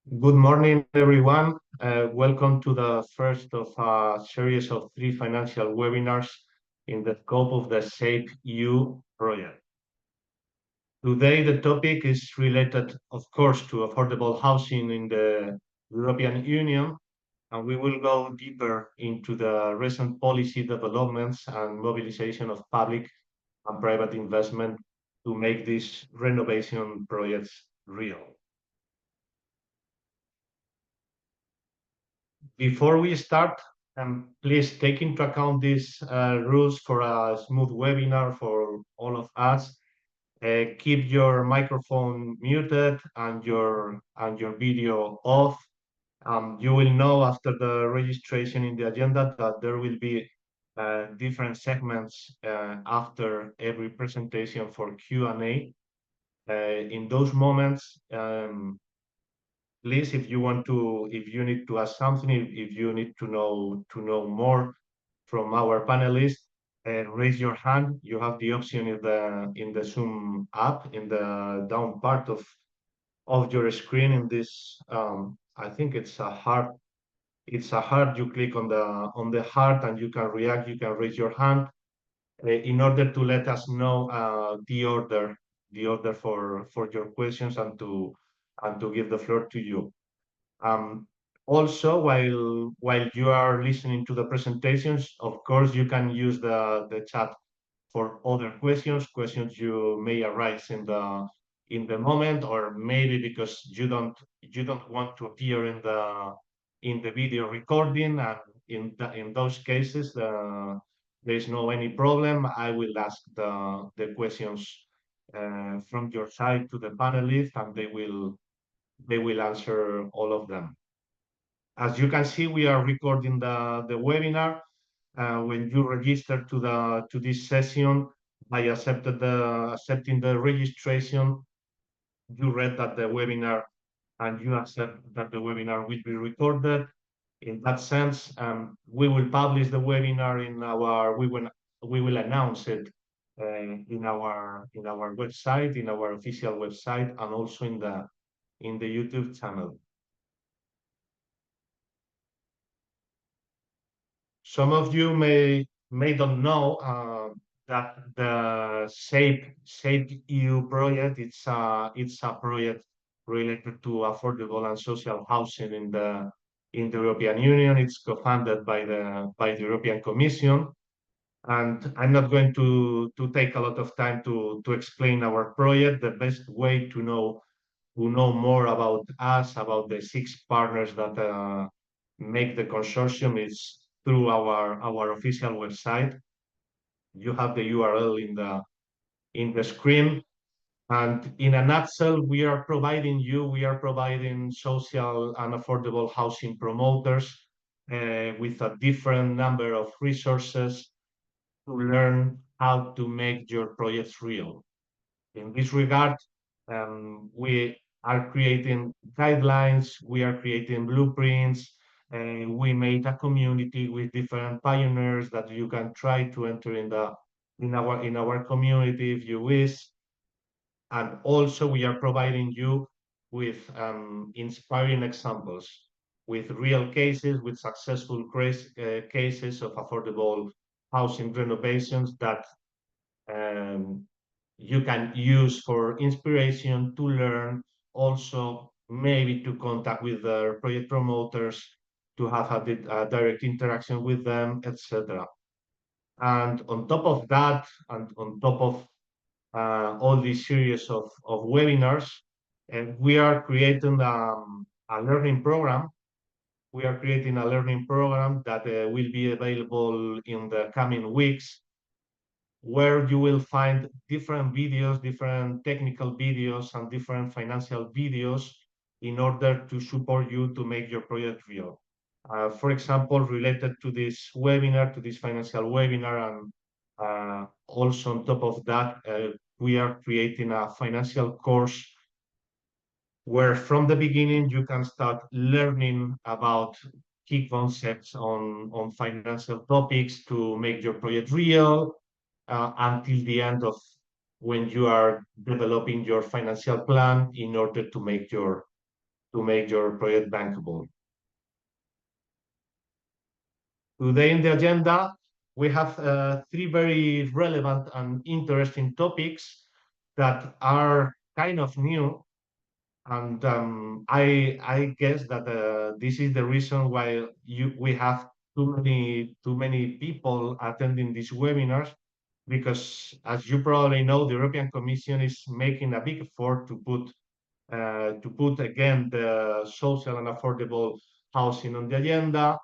Good morning, everyone. Welcome to the first of a series of three financial webinars in the scope of the SAFE EU project. Today, the topic is related, of course, to affordable housing in the European Union, and we will go deeper into the recent policy developments and mobilization of public and private investment to make these renovation projects real. Before we start, please take into account these rules for a smooth webinar for all of us. Keep your microphone muted and your video off. You will know after the registration in the agenda that there will be different segments after every presentation for Q&A. In those moments, please, if you need to ask something, if you need to know more from our panelists, raise your hand. You have the option in the Zoom app in the down part of your screen. In this, I think it's a heart. It's a heart. You click on the heart, and you can react. You can raise your hand in order to let us know the order for your questions and to give the floor to you. Um, Also, while you are listening to the presentations, of course, you can use the chat for other questions you may arise in the moment, or maybe because you don't want to appear in the video recording, and in those cases, there is no any problem. I will ask the questions from your side to the panelists, and they will answer all of them. As you can see, we are recording the webinar. When you register to this session by accepting the registration, you read that the webinar and you accept that the webinar will be recorded. In that sense, we will publish the webinar we will announce it in our website, in our official website, and also in the YouTube channel. Some of you may don't know that the Shape EU project, it's a project related to affordable and social housing in the European Union. It's co-funded by the European Commission, and I'm not going to take a lot of time to explain our project. The best way to know more about us, about the six partners that make the consortium, is through our official website. You have the URL in the screen. And in a nutshell, we are providing social and affordable housing promoters with a different number of resources to learn how to make your projects real. In this regard, we are creating guidelines, we are creating blueprints, and we made a community with different pioneers that you can try to enter in our community if you wish. And also, we are providing you with inspiring examples, with real cases, with successful cases of affordable housing renovations that um, you can use for inspiration, to learn, also maybe to contact with the project promoters, to have a direct interaction with them, etc. And on top of that, and on top of all these series of webinars, we are creating a learning program. We are creating a learning program that will be available in the coming weeks, where you will find different videos, different technical videos, and different financial videos in order to support you to make your project real. For example, related to this webinar, to this financial webinar, and also on top of that, we are creating a financial course where from the beginning you can start learning about key concepts on financial topics to make your project real, until the end of when you are developing your financial plan in order to make to make your project bankable. Today in the agenda, we have three very relevant and interesting topics that are kind of new. And I guess that this is the reason why we have too many people attending these webinars, because as you probably know, the European Commission is making a big effort to put again the social and affordable housing on the agenda.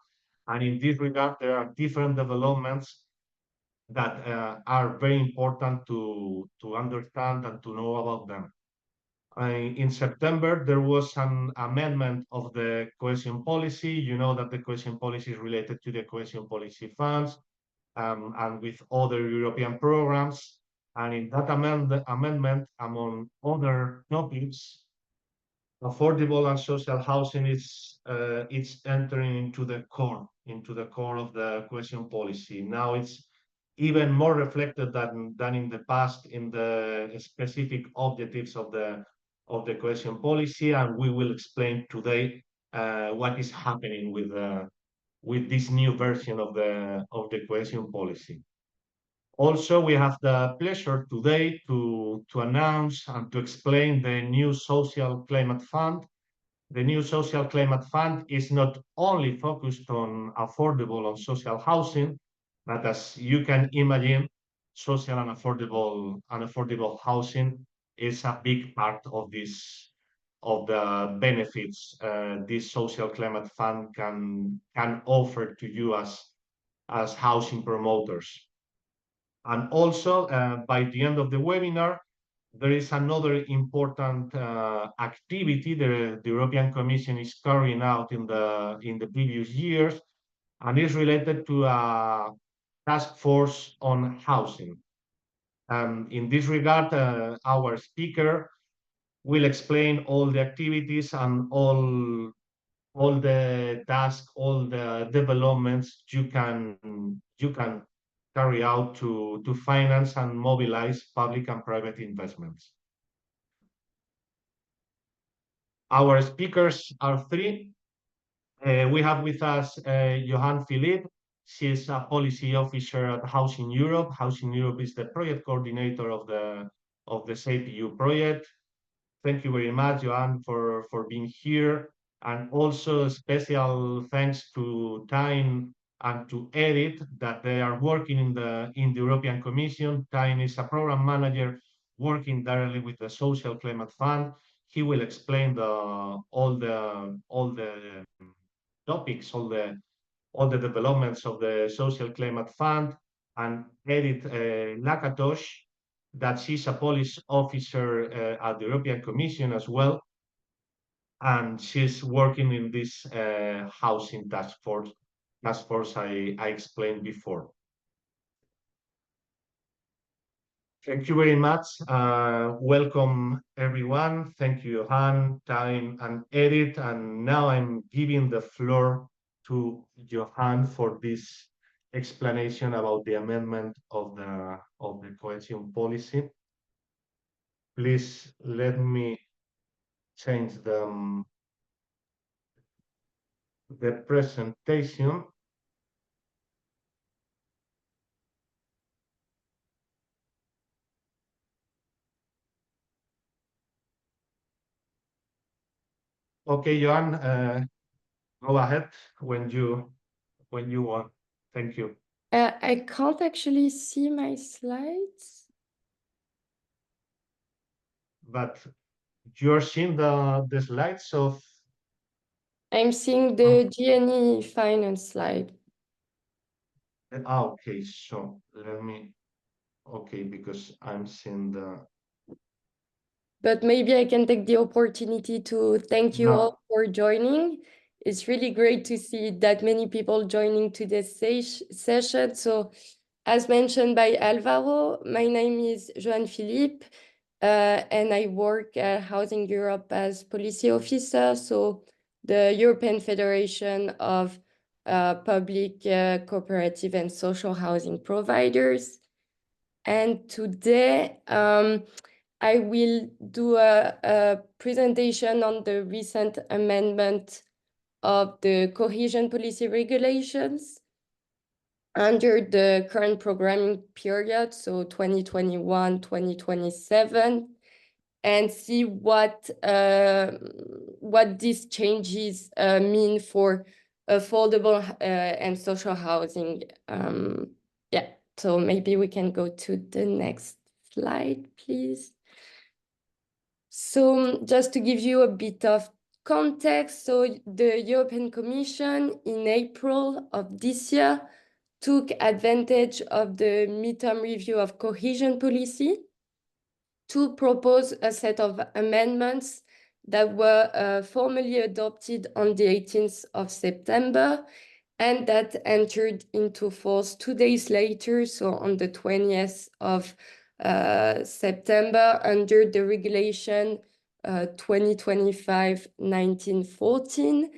And in this regard, there are different developments that are very important to understand and to know about them. In September, there was an amendment of the cohesion policy. You know that the cohesion policy is related to the cohesion policy funds, and with other European programs. And in that amendment, among other topics, affordable and social housing is it's entering into the core of the cohesion policy. Now it's even more reflected than in the past in the specific objectives of the cohesion policy, and we will explain today what is happening with this new version of the cohesion policy. Also, we have the pleasure today to announce and to explain the new social climate fund. The new social climate fund is not only focused on affordable and social housing, but as you can imagine, social and affordable housing is a big part of the benefits this social climate fund can offer to you as housing promoters. And also, by the end of the webinar, there is another important activity the European Commission is carrying out in the previous years, and is related to a task force on housing. In this regard, our speaker will explain all the activities and all the tasks, all the developments you can carry out to finance and mobilize public and private investments. Our speakers are three. We have with us Johan Philippe. She is a policy officer at Housing Europe. Housing Europe is the project coordinator of the SAPU project. Thank you very much, Johan, for being here. And also special thanks to Tyne and to Edith, that they are working in the European Commission. Tyne is a program manager working directly with the Social Climate Fund. He will explain all the topics, all the developments of the Social Climate Fund. And Edith Lakatosh, that she's a policy officer at the European Commission as well, and she's working in this housing task force I explained before. Thank you very much. Welcome, everyone. Thank you, Johan, Time, and Edith. And now I'm giving the floor to Johan for this explanation about the amendment of the cohesion policy. Please let me change the presentation. Okay, Johan, go ahead when you want. Thank you. I can't actually see my slides. But you're seeing the slides of. I'm seeing the GNE finance slide. Okay, so let me. Okay, because I'm seeing the. But maybe I can take the opportunity to thank you No. all for joining. It's really great to see that many people joining to this session. So, as mentioned by Alvaro, my name is Joan Philippe, and I work at Housing Europe as policy officer. So, the European Federation of Public, Cooperative, and Social Housing Providers. And today, I will do a presentation on the recent amendment of the cohesion policy regulations under the current programming period, so 2021-2027, and see what these changes mean for affordable and social housing. Yeah, so maybe we can go to the next slide, please. So just to give you a bit of context, so the European Commission in April of this year took advantage of the midterm review of cohesion policy to propose a set of amendments that were formally adopted on the 18th of September and that entered into force 2 days later, so on the 20th of September, under the regulation 2025-1914.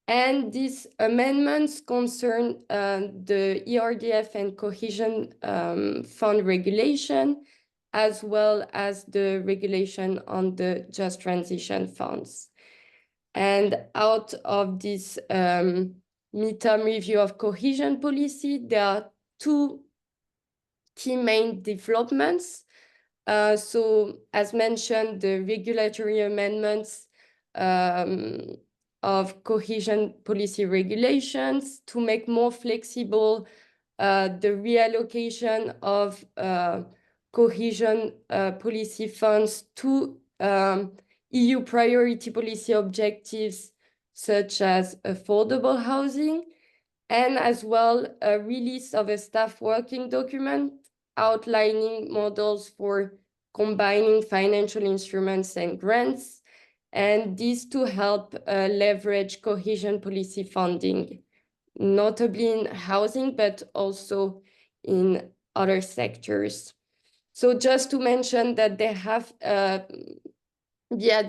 And these amendments concern the ERDF and Cohesion Fund regulation, as well as the regulation on the Just Transition Funds. And out of this midterm review of cohesion policy, there are two key main developments. So as mentioned, the regulatory amendments of cohesion policy regulations to make more flexible the reallocation of cohesion policy funds to EU priority policy objectives such as affordable housing, and as well a release of a staff working document outlining models for combining financial instruments and grants, and these to help leverage cohesion policy funding, notably in housing, but also in other sectors. So just to mention that they have, via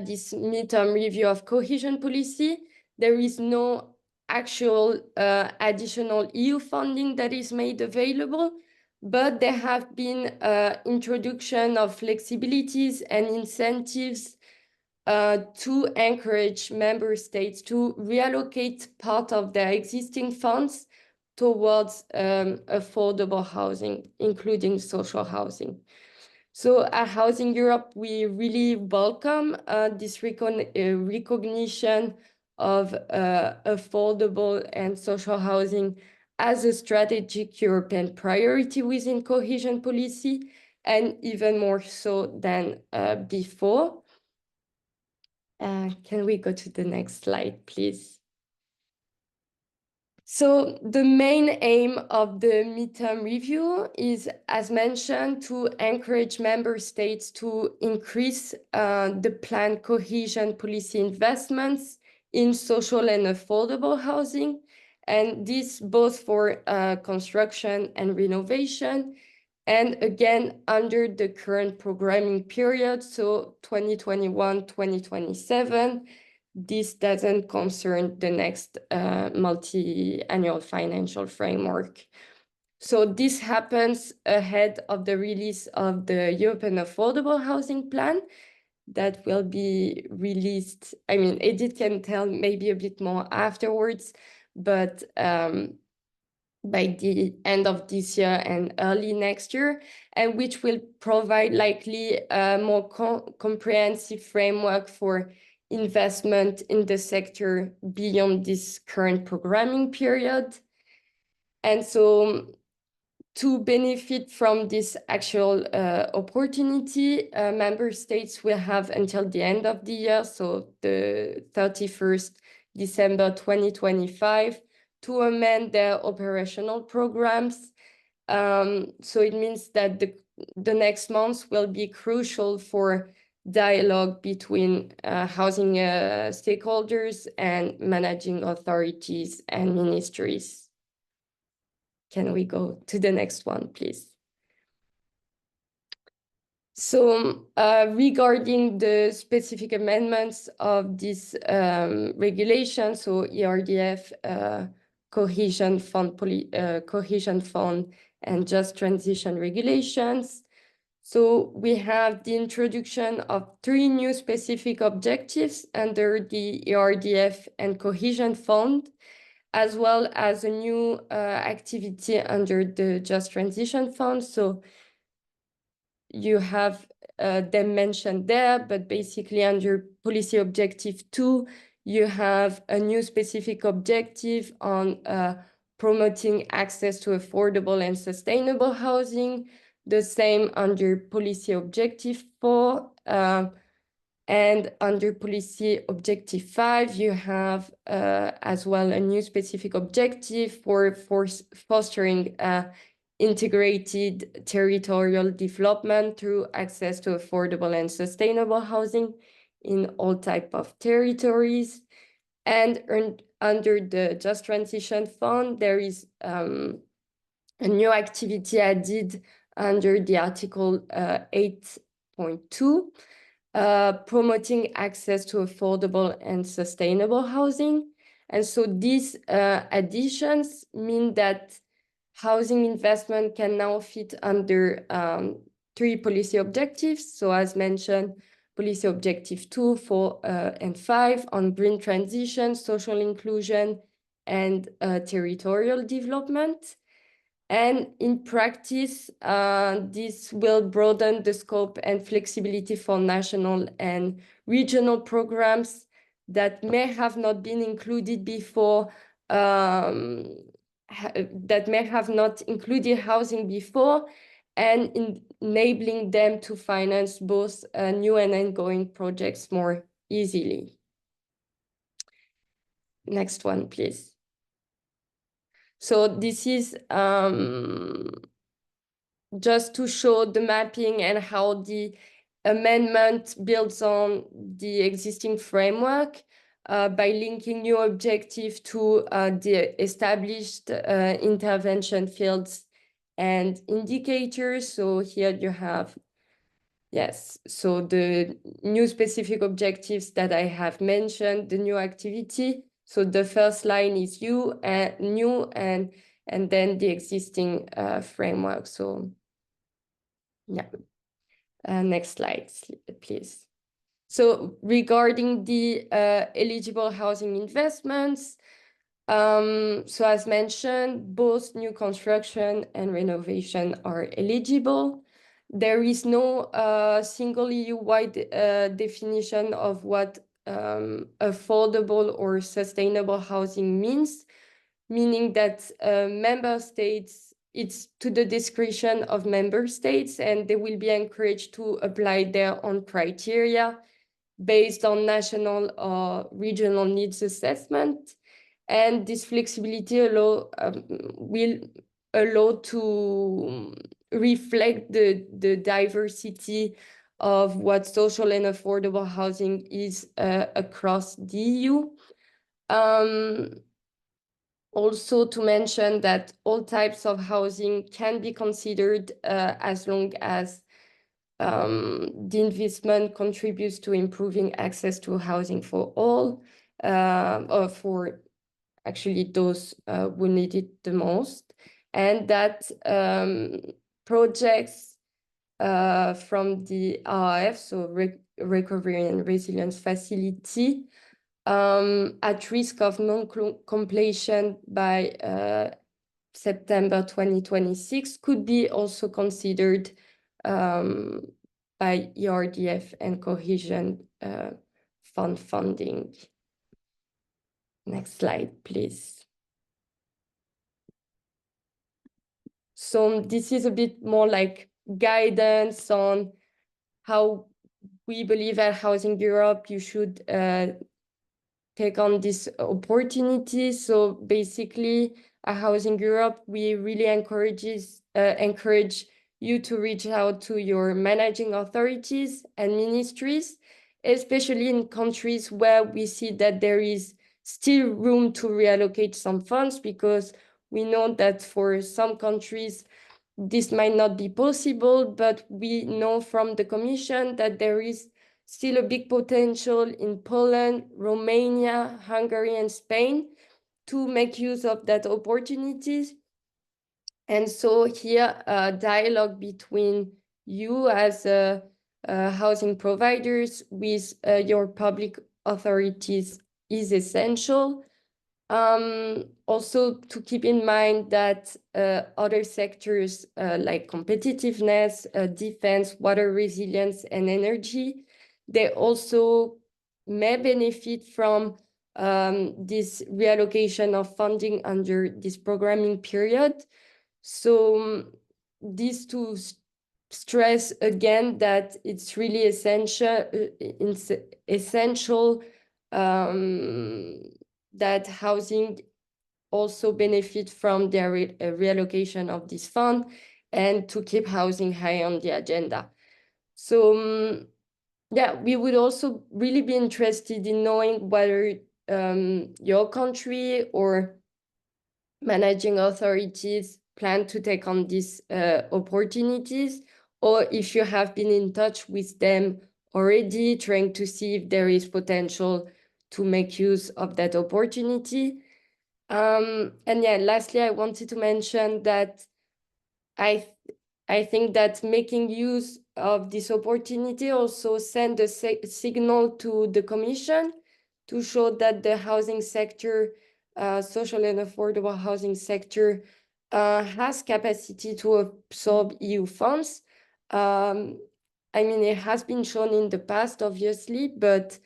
this midterm review of cohesion policy, there is no actual additional EU funding that is made available, but there have been introduction of flexibilities and incentives to encourage member states to reallocate part of their existing funds towards affordable housing, including social housing. So at Housing Europe, we really welcome this recognition of affordable and social housing as a strategic European priority within cohesion policy, and even more so than before. Can we go to the next slide, please? So the main aim of the midterm review is, as mentioned, to encourage member states to increase the planned cohesion policy investments in social and affordable housing, and this both for construction and renovation. And again, under the current programming period, so 2021-2027, this doesn't concern the next multi-annual financial framework. So this happens ahead of the release of the European Affordable Housing Plan that will be released. I mean, Edith can tell maybe a bit more afterwards, but by the end of this year and early next year, and which will provide likely a more comprehensive framework for investment in the sector beyond this current programming period. And so to benefit from this actual opportunity, member states will have until the end of the year, so the 31st December 2025, to amend their operational programs. So it means that the next months will be crucial for dialogue between housing stakeholders and managing authorities and ministries. Can we go to the next one, please? So regarding the specific amendments of this regulation, so ERDF, Cohesion Fund and Just Transition regulations. So we have the introduction of 3 new specific objectives under the ERDF and Cohesion Fund, as well as a new activity under the Just Transition Fund. So you have them mentioned there, but basically under policy objective 2, you have a new specific objective on promoting access to affordable and sustainable housing. The same under policy objective 4. And under policy objective 5, you have as well a new specific objective for fostering integrated territorial development through access to affordable and sustainable housing in all type of territories. And under the Just Transition Fund, there is a new activity added under the Article 8.2, promoting access to affordable and sustainable housing. And so these additions mean that housing investment can now fit under 3 policy objectives. So as mentioned, policy objective 2, 4, and 5 on green transition, social inclusion, and territorial development. And in practice, this will broaden the scope and flexibility for national and regional programs that may have not been included before, that may have not included housing before, and enabling them to finance both new and ongoing projects more easily. Next one, please. So this is just to show the mapping and how the amendment builds on the existing framework by linking new objective to the established intervention fields and indicators. So here you have, yes, so the new specific objectives that I have mentioned, the new activity. So the first line is new, and then the existing framework. So yeah, next slide, please. So regarding the eligible housing investments, so as mentioned, both new construction and renovation are eligible. There is no single EU-wide definition of what affordable or sustainable housing means, meaning that member states, it's to the discretion of member states, and they will be encouraged to apply their own criteria based on national or regional needs assessment. And this flexibility will allow to reflect the diversity of what social and affordable housing is across the EU. Also to mention that all types of housing can be considered as long as the investment contributes to improving access to housing for all, or for actually those who need it the most, and that projects from the RRF, so Recovery and Resilience Facility, at risk of non-completion by September 2026 could be also considered by ERDF and Cohesion Fund funding. Next slide, please. So this is a bit more like guidance on how we believe at Housing Europe you should take on this opportunity. So basically, at Housing Europe, we really encourage you to reach out to your managing authorities and ministries, especially in countries where we see that there is still room to reallocate some funds, because we know that for some countries, this might not be possible, but we know from the Commission that there is still a big potential in Poland, Romania, Hungary, and Spain to make use of that opportunities. And so here, a dialogue between you as housing providers with your public authorities is essential. Also to keep in mind that other sectors like competitiveness, defense, water resilience, and energy, they also may benefit from this reallocation of funding under this programming period. So this to stress again that it's really essential that housing also benefit from the reallocation of this fund and to keep housing high on the agenda. So yeah, we would also really be interested in knowing whether your country or managing authorities plan to take on these opportunities, or if you have been in touch with them already, trying to see if there is potential to make use of that opportunity. And yeah, lastly, I wanted to mention that I think that making use of this opportunity also send a signal to the Commission to show that the housing sector, social and affordable housing sector, has capacity to absorb EU funds. I mean, it has been shown in the past, obviously, but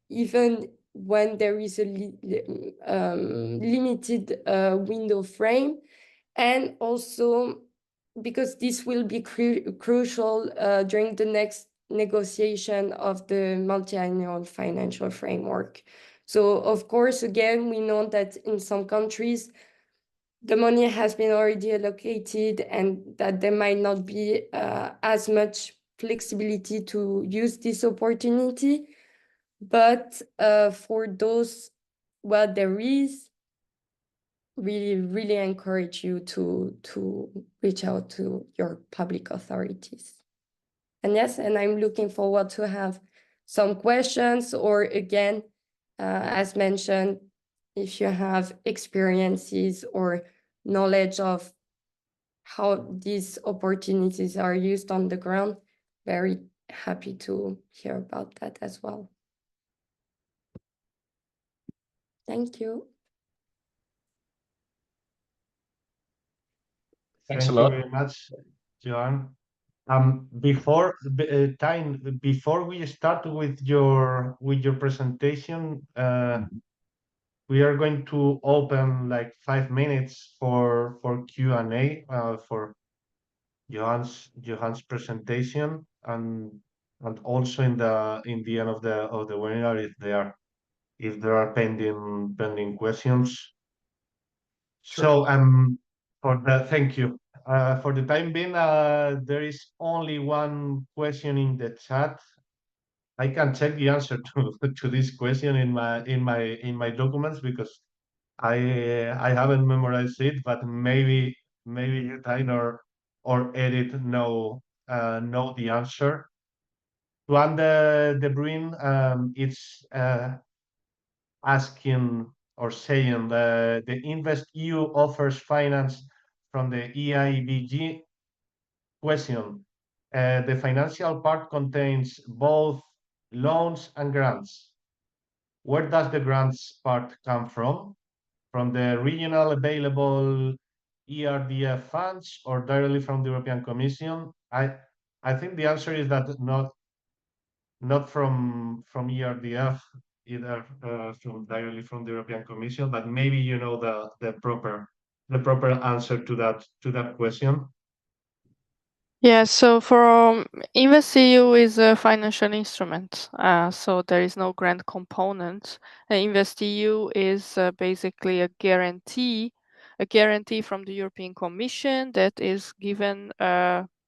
even when there is a limited window frame, and also because this will be crucial during the next negotiation of the multi-annual financial framework. So of course, again, we know that in some countries, the money has been already allocated and that there might not be as much flexibility to use this opportunity. But for those where there is, really encourage you to reach out to your public authorities. And yes, and I'm looking forward to have some questions, or again, as mentioned, if you have experiences or knowledge of how these opportunities are used on the ground, very happy to hear about that as well. Thank you. Thanks a Thank you lot. very much, Joan. Before we start with your presentation, we are going to open like 5 minutes for Q&A for Johan's presentation, and also in the end of the webinar if there are pending questions. Sure. So thank you. For the time being, there is only one question in the chat. I can check the answer to this question in my documents because I haven't memorized it, but maybe you Tain or Edith know the answer. Juan de Bruin, it's asking or saying the Invest EU offers finance from the EIBG. Question. The financial part contains both loans and grants. Where does the grants part come from? From the regional available ERDF funds or directly from the European Commission? I think the answer is that not from ERDF, either from directly from the European Commission, but maybe you know the proper answer to that question. Yeah, so for InvestEU is a financial instrument, so there is no grant component. InvestEU is basically a guarantee from the European Commission that is given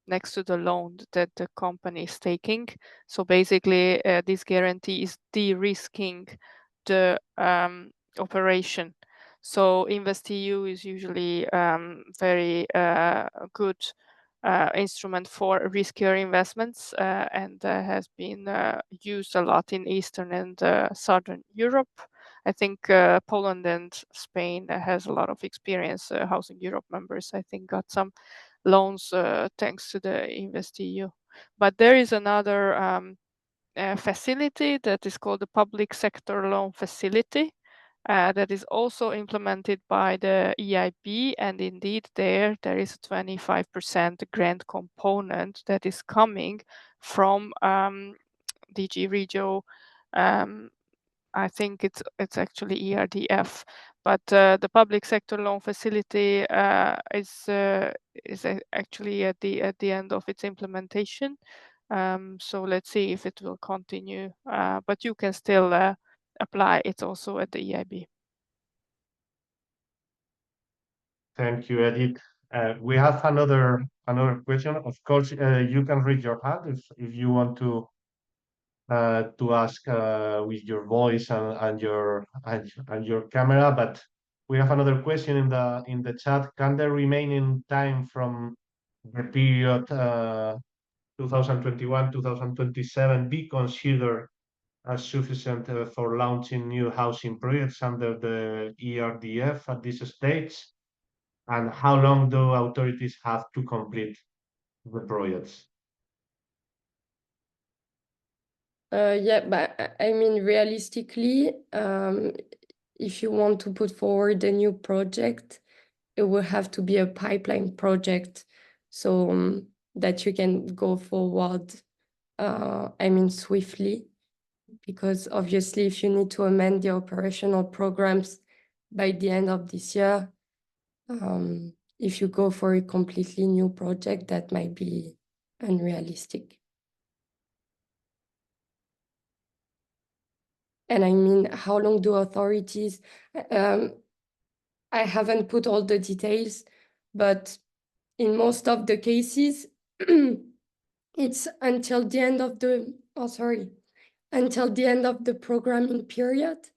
next to the loan that the company is taking. So basically, this guarantee is de-risking the operation. So InvestEU is usually very good instrument for riskier investments and has been used a lot in Eastern and Southern Europe. I think Poland and Spain has a lot of experience. Housing Europe members, I think, got some loans thanks to the InvestEU. But there is another facility that is called the Public Sector Loan Facility that is also implemented by the EIB, and indeed there is a 25% grant component that is coming from DG Regio. I think it's actually ERDF, but the public sector loan facility is actually at the end of its implementation. So let's see if it will continue, but you can still apply. It's also at the EIB. Thank you, Edith. We have another question. Of course, you can raise your hand if you want to ask with your voice and your camera. But we have another question in the chat. Can the remaining time from the period 2021-2027 be considered as sufficient for launching new housing projects under the ERDF at this stage? And how long do authorities have to complete the projects? Yeah, but I mean, realistically, if you want to put forward a new project, it will have to be a pipeline project, so that you can go forward, I mean, swiftly. Because obviously, if you need to amend the operational programs by the end of this year, if you go for a completely new project, that might be unrealistic. And I mean, how long do authorities, I haven't put all the details, but in most of the cases, it's until the end of the, until the end of the programming period.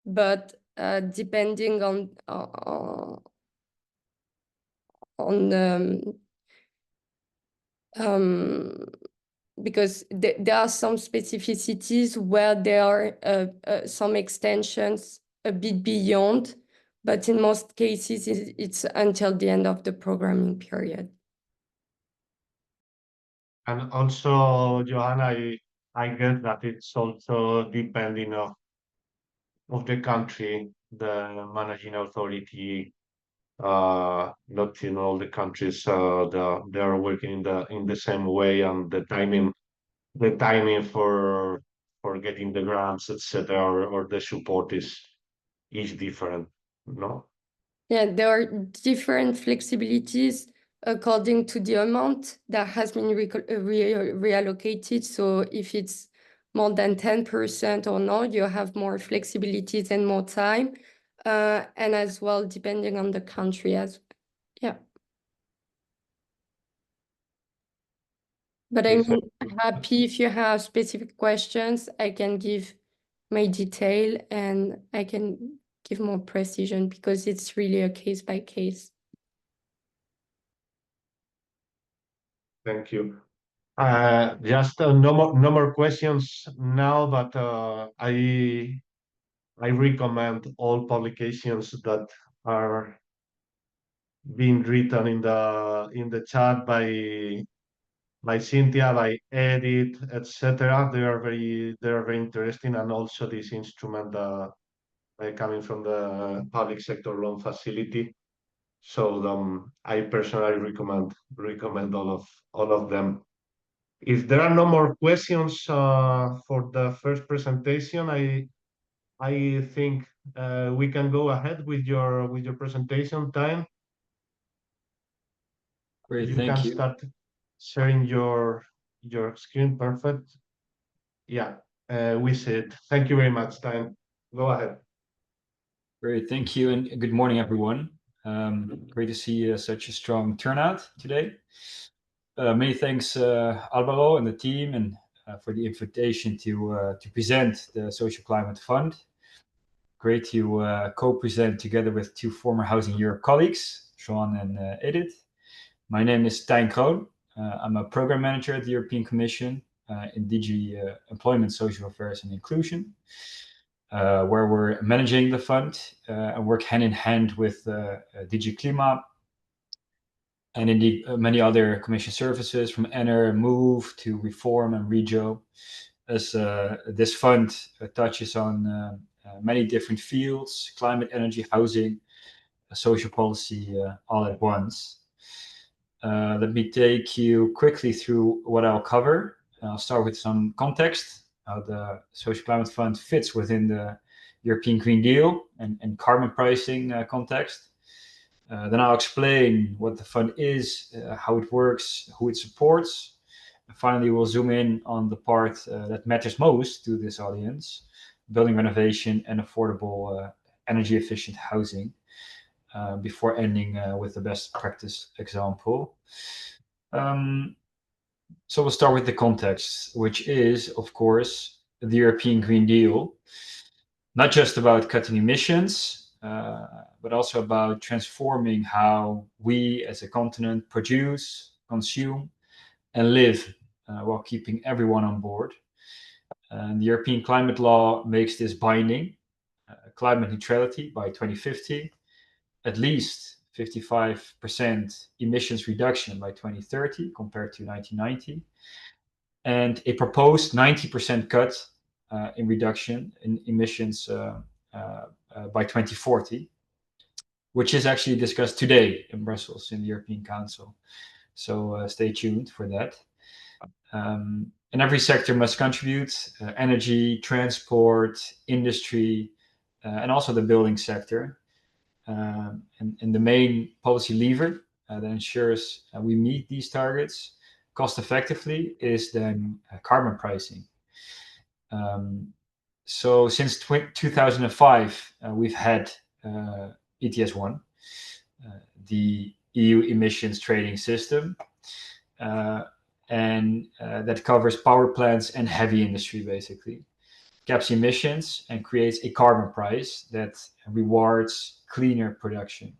But depending on because there are some specificities where there are some extensions a bit beyond, but in most cases it's until the end of the programming period. And also, Johanna, I guess that it's also depending of the country, the managing authority. Not in all the countries they are working in the same way, and the timing for getting the grants, etc., or the support is different, no? Yeah, there are different flexibilities according to the amount that has been reallocated. So if it's more than 10% or not, you have more flexibilities and more time. And as well, depending on the country yeah. But I'm happy if you have specific questions, I can give my detail and I can give more precision because it's really a case by case. Thank you. Just no more questions now, but I recommend all publications that are being written in the chat by Cynthia, by Edith, etc. They are very interesting, and also this instrument coming from the public sector loan facility. So I personally recommend all of them. If there are no more questions for the first presentation, I think we can go ahead with your presentation time. Great, You thank can you. start sharing your screen. Perfect. Yeah, we see it. Thank you very much, Stijn. Go ahead. Great, thank you, and good morning, everyone. Great to see such a strong turnout today. Many thanks, Alvaro and the team, and for the invitation to present the Social Climate Fund. Great to co-present together with two former Housing Europe colleagues, Sean and Edith. My name is Stijn Kroon. I'm a program manager at the European Commission in DG Employment, Social Affairs and Inclusion. where we're managing the fund and work hand in hand with DG Klima and indeed many other Commission services from ENER, MOVE to Reform and Regio, as this fund touches on many different fields: climate, energy, housing, social policy, all at once. Let me take you quickly through what I'll cover. I'll start with some context, how the Social Climate Fund fits within the European Green Deal and carbon pricing context. Then I'll explain what the fund is, how it works, who it supports. And finally, we'll zoom in on the part that matters most to this audience: building renovation and affordable energy efficient housing. Before ending with the best practice example. So we'll start with the context, which is, of course, the European Green Deal, not just about cutting emissions, but also about transforming how we as a continent produce, consume, and live while keeping everyone on board. And the European climate law makes this binding: climate neutrality by 2050, at least 55% emissions reduction by 2030 compared to 1990, and a proposed 90% cut in reduction in emissions by 2040, which is actually discussed today in Brussels in the European Council. So stay tuned for that. And every sector must contribute: energy, transport, industry, and also the building sector. And the main policy lever that ensures we meet these targets cost effectively is then carbon pricing. So since 2005, we've had ETS1, the EU emissions trading system, and that covers power plants and heavy industry, basically. Caps emissions and creates a carbon price that rewards cleaner production.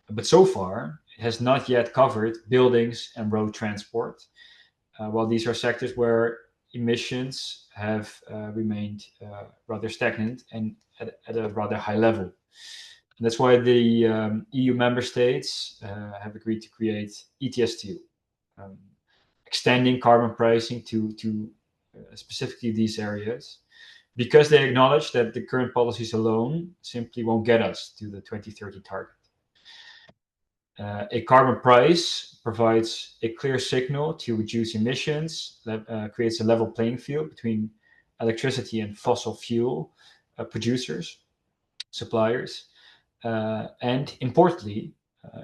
But so far, it has not yet covered buildings and road transport, while these are sectors where emissions have remained rather stagnant and at a rather high level. And that's why the EU member states have agreed to create ETS2, extending carbon pricing to specifically these areas, because they acknowledge that the current policies alone simply won't get us to the 2030 target. A carbon price provides a clear signal to reduce emissions, that creates a level playing field between electricity and fossil fuel producers, suppliers, and importantly,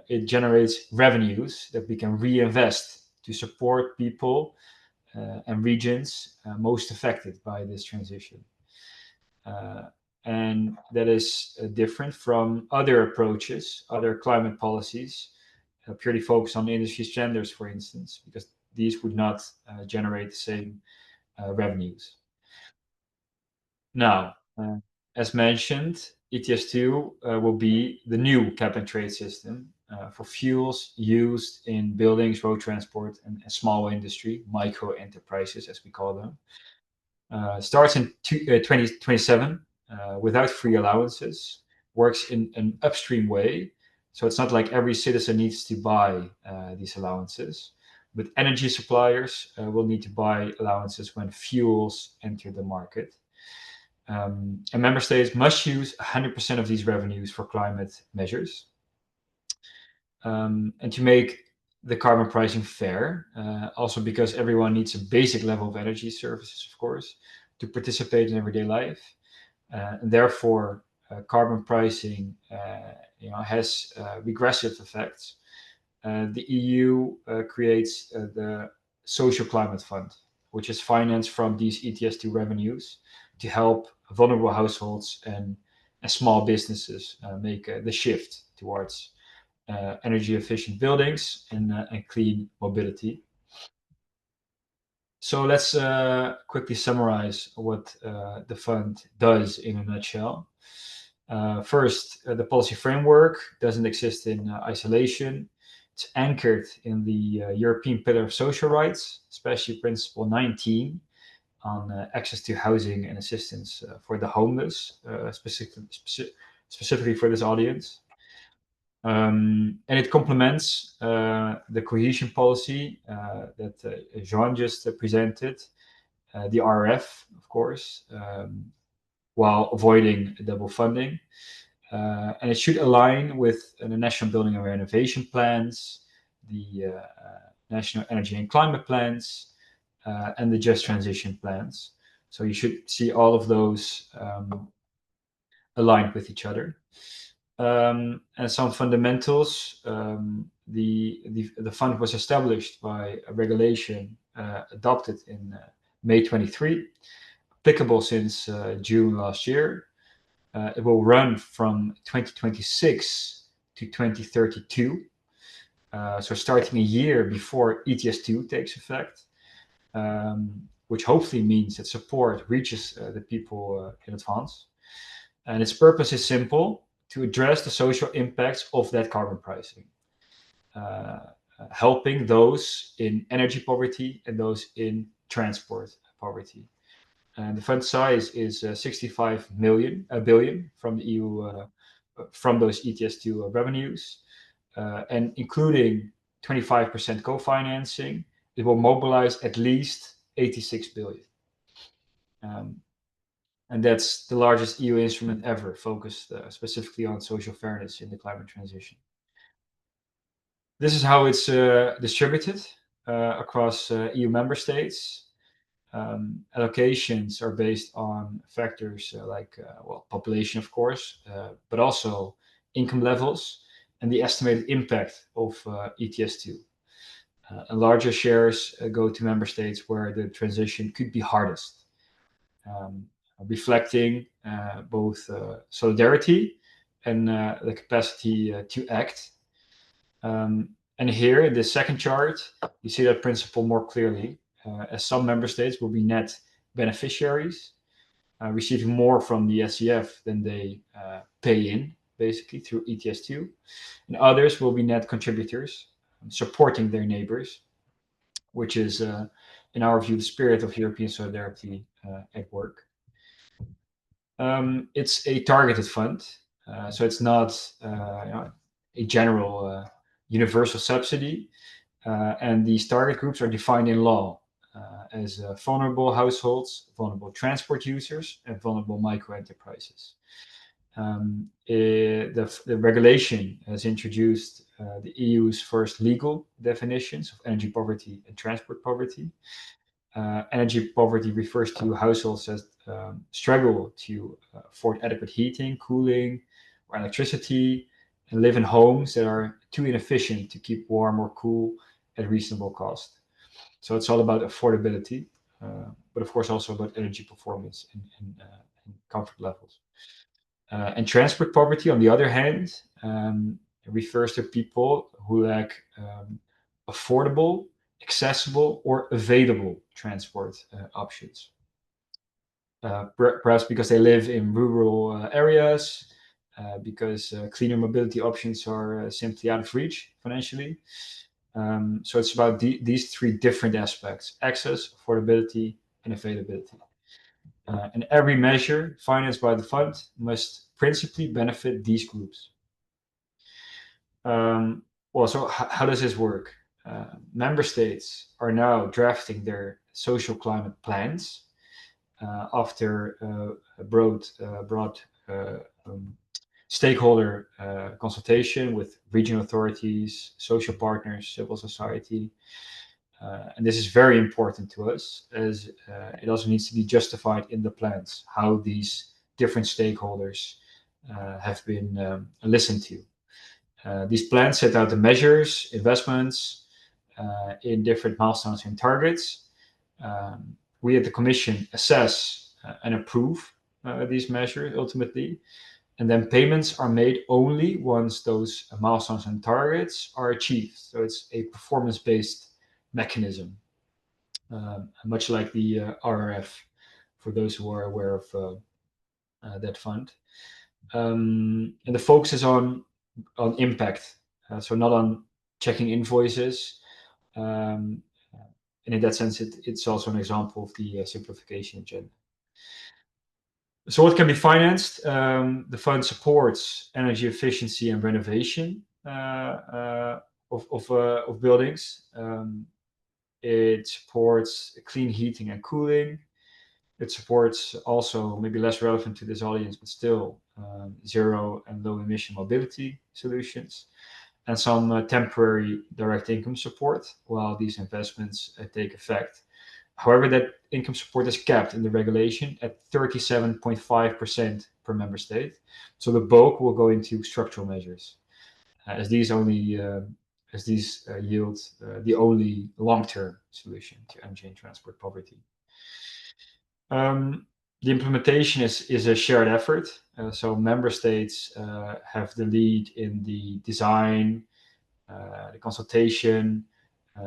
it generates revenues that we can reinvest to support people and regions most affected by this transition. And that is different from other approaches, other climate policies, purely focused on industry standards, for instance, because these would not generate the same revenues. Now, as mentioned, ETS2 will be the new cap and trade system for fuels used in buildings, road transport, and small industry, micro enterprises, as we call them. Starts in 2027 without free allowances, works in an upstream way. So it's not like every citizen needs to buy these allowances, but energy suppliers will need to buy allowances when fuels enter the market. And member states must use 100% of these revenues for climate measures. And to make the carbon pricing fair, also because everyone needs a basic level of energy services, of course, to participate in everyday life. And therefore, carbon pricing has regressive effects. The EU creates the Social Climate Fund, which is financed from these ETS2 revenues to help vulnerable households and small businesses make the shift towards energy efficient buildings and clean mobility. So let's quickly summarize what the fund does in a nutshell. First, the policy framework doesn't exist in isolation. It's anchored in the European Pillar of Social Rights, especially Principle 19, on access to housing and assistance for the homeless, specifically for this audience. And it complements the cohesion policy that Joan just presented, the RF, of course, while avoiding double funding. And it should align with the national building and renovation plans, the national energy and climate plans, and the just transition plans. So you should see all of those aligned with each other. And some fundamentals. The fund was established by a regulation adopted in May 23, applicable since June last year. It will run from 2026 to 2032, so starting a year before ETS2 takes effect, which hopefully means that support reaches the people in advance. And its purpose is simple: to address the social impacts of that carbon pricing, helping those in energy poverty and those in transport poverty. And the fund size is 65 billion from the EU, from those ETS2 revenues, and including 25% co-financing, it will mobilize at least 86 billion. And that's the largest EU instrument ever focused specifically on social fairness in the climate transition. This is how it's distributed across EU member states. Allocations are based on factors like population, of course, but also income levels and the estimated impact of ETS2. And larger shares go to member states where the transition could be hardest, reflecting both solidarity and the capacity to act. And here in the second chart, you see that principle more clearly, as some member states will be net beneficiaries, receiving more from the SEF than they pay in, basically through ETS2, and others will be net contributors, supporting their neighbors, which is, in our view, the spirit of European solidarity at work. It's a targeted fund, so it's not a general universal subsidy, and these target groups are defined in law as vulnerable households, vulnerable transport users, and vulnerable micro enterprises. The regulation has introduced the EU's first legal definitions of energy poverty and transport poverty. Energy poverty refers to households that struggle to afford adequate heating, cooling, or electricity, and live in homes that are too inefficient to keep warm or cool at reasonable cost. So it's all about affordability, but of course also about energy performance and comfort levels. And transport poverty, on the other hand, refers to people who lack affordable, accessible, or available transport options. Perhaps because they live in rural areas, because cleaner mobility options are simply out of reach financially. So it's about these three different aspects: access, affordability, and availability. And every measure financed by the fund must principally benefit these groups. So how does this work? Member states are now drafting their social climate plans after a broad stakeholder consultation with regional authorities, social partners, civil society. And this is very important to us, as it also needs to be justified in the plans, how these different stakeholders have been listened to. These plans set out the measures, investments in different milestones and targets. We at the Commission assess and approve these measures ultimately, and then payments are made only once those milestones and targets are achieved. So it's a performance-based mechanism, much like the RRF, for those who are aware of that fund. And the focus is on impact, so not on checking invoices. in that sense, it's also an example of the simplification agenda. So what can be financed? The fund supports energy efficiency and renovation of buildings. It supports clean heating and cooling. It supports also, maybe less relevant to this audience, but still zero and low emission mobility solutions, and some temporary direct income support while these investments take effect. However, that income support is capped in the regulation at 37.5% per member state. So the bulk will go into structural measures, as these yield the only long-term solution to energy and transport poverty. The implementation is a shared effort. So member states have the lead in the design, the consultation,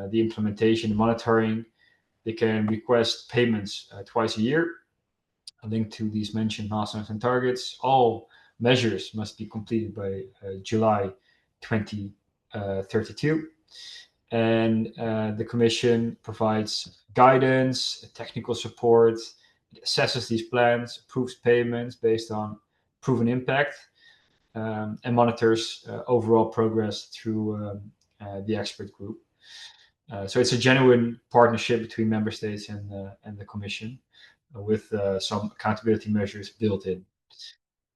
the implementation, the monitoring. They can request payments twice a year linked to these mentioned milestones and targets. All measures must be completed by July 2032. And the Commission provides guidance, technical support, it assesses these plans, approves payments based on proven impact, and monitors overall progress through the expert group. So it's a genuine partnership between member states and the Commission, with some accountability measures built in.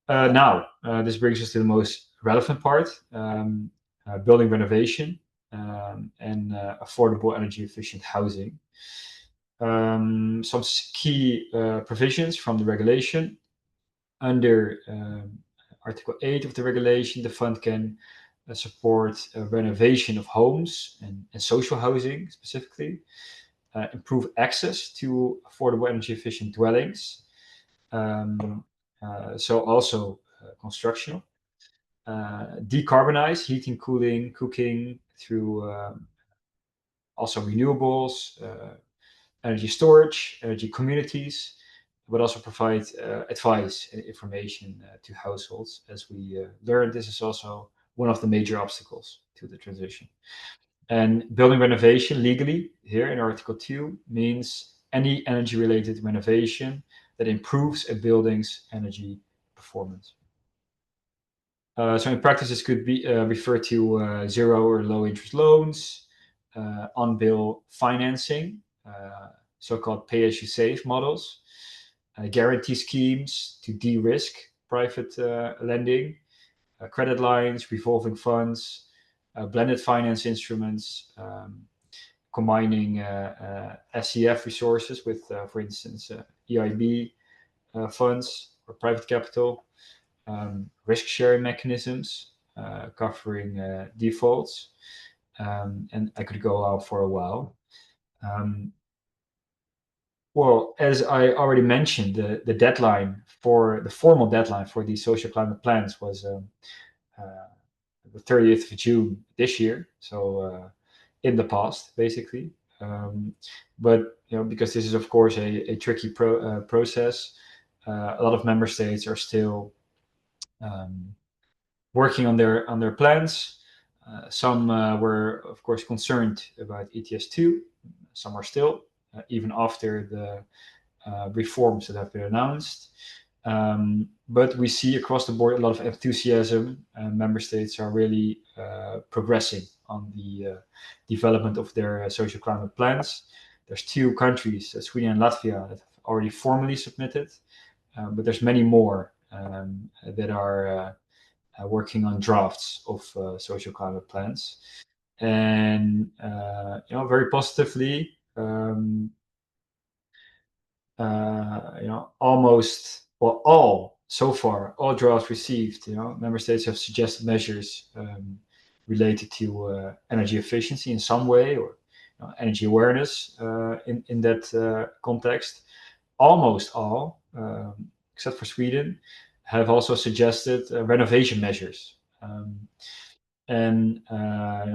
Now, this brings us to the most relevant part, building renovation and affordable energy efficient housing. Some key provisions from the regulation. Under Article 8 of the regulation, the fund can support renovation of homes and social housing specifically, improve access to affordable energy efficient dwellings, so also construction, decarbonize heating, cooling, cooking through also renewables, energy storage, energy communities, but also provide advice and information to households. As we learned, this is also one of the major obstacles to the transition. And building renovation legally here in Article 2 means any energy related renovation that improves a building's energy performance. So in practice, this could be refer to zero or low interest loans, on-bill financing, so-called pay-as-you-save models, guarantee schemes to de-risk private lending, credit lines, revolving funds, blended finance instruments, combining SCF resources with, for instance, EIB funds or private capital, risk-sharing mechanisms covering defaults, and I could go out for a while. Well, as I already mentioned, the deadline for the formal deadline for these social climate plans was the 30th of June this year, so in the past, basically. But because this is of course a tricky process, a lot of member states are still working on their plans. Some were of course concerned about ETS2. Some are still, even after the reforms that have been announced. But we see across the board a lot of enthusiasm, and member states are really progressing on the development of their social climate plans. There's 2 countries, Sweden and Latvia, that have already formally submitted, but there's many more that are working on drafts of social climate plans. And very positively, almost, well, all drafts received, member states have suggested measures related to energy efficiency in some way, or energy awareness in that context. Almost all, except for Sweden, have also suggested renovation measures. And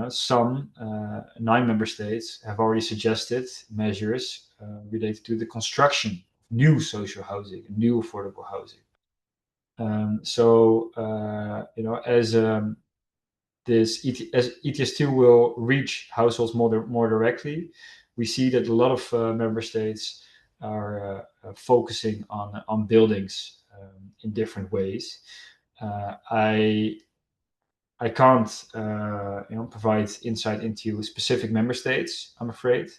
some 9 member states have already suggested measures related to the construction of new social housing, new affordable housing. So as this ETS2 will reach households more directly, we see that a lot of member states are focusing on buildings in different ways. I can't provide insight into specific member states, I'm afraid.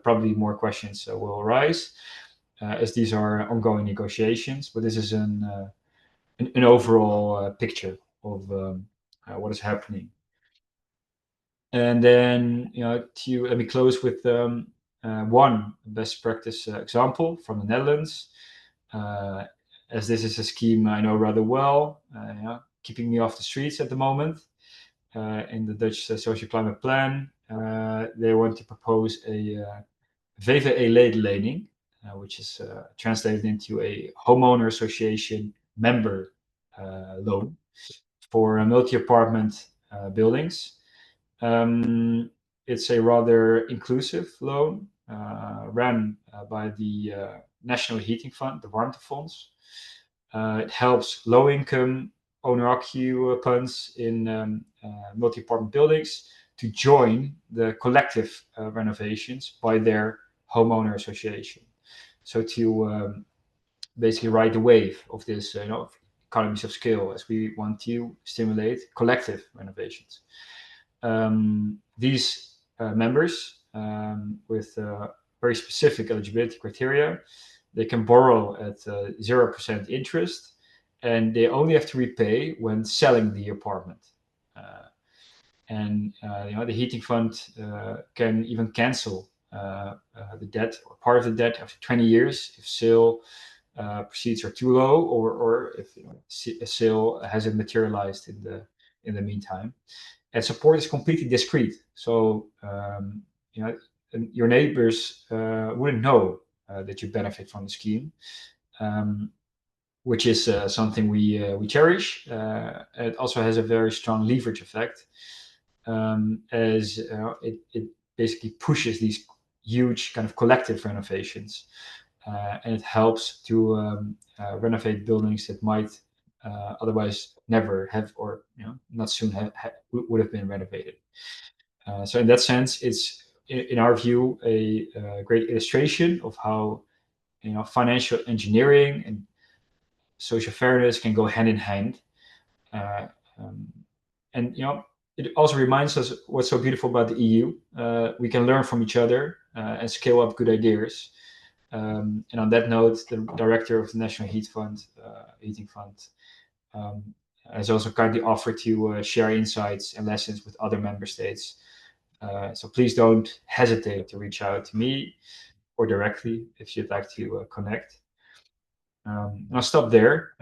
Probably more questions will arise as these are ongoing negotiations, but this is an overall picture of what is happening. And then, let me close with one best practice example from the Netherlands. As this is a scheme I know rather well, keeping me off the streets at the moment. In the Dutch Social Climate Plan, they want to propose a VVE-lening, which is translated into a homeowner association member loan for multi-apartment buildings. It's a rather inclusive loan run by the National Heating Fund, the Warmtefonds. It helps low-income owner-occupants in multi-apartment buildings to join the collective renovations by their homeowner association. So to basically ride the wave of this, economies of scale, as we want to stimulate collective renovations. These members with very specific eligibility criteria, they can borrow at 0% interest, and they only have to repay when selling the apartment. The heating fund can even cancel the debt or part of the debt after 20 years if sale proceeds are too low, or if a sale hasn't materialized in the meantime. And support is completely discreet, so your neighbors wouldn't know that you benefit from the scheme, which is something we cherish. It also has a very strong leverage effect, as it basically pushes these huge kind of collective renovations, and it helps to renovate buildings that might otherwise never have, or not soon would have been renovated. So in that sense, it's in our view a great illustration of how financial engineering and social fairness can go hand in hand. And it also reminds us what's so beautiful about the EU. We can learn from each other and scale up good ideas. And on that note, the director of the National Heating Fund has also kindly offered to share insights and lessons with other member states. So please don't hesitate to reach out to me or directly if you'd like to connect. I'll stop there.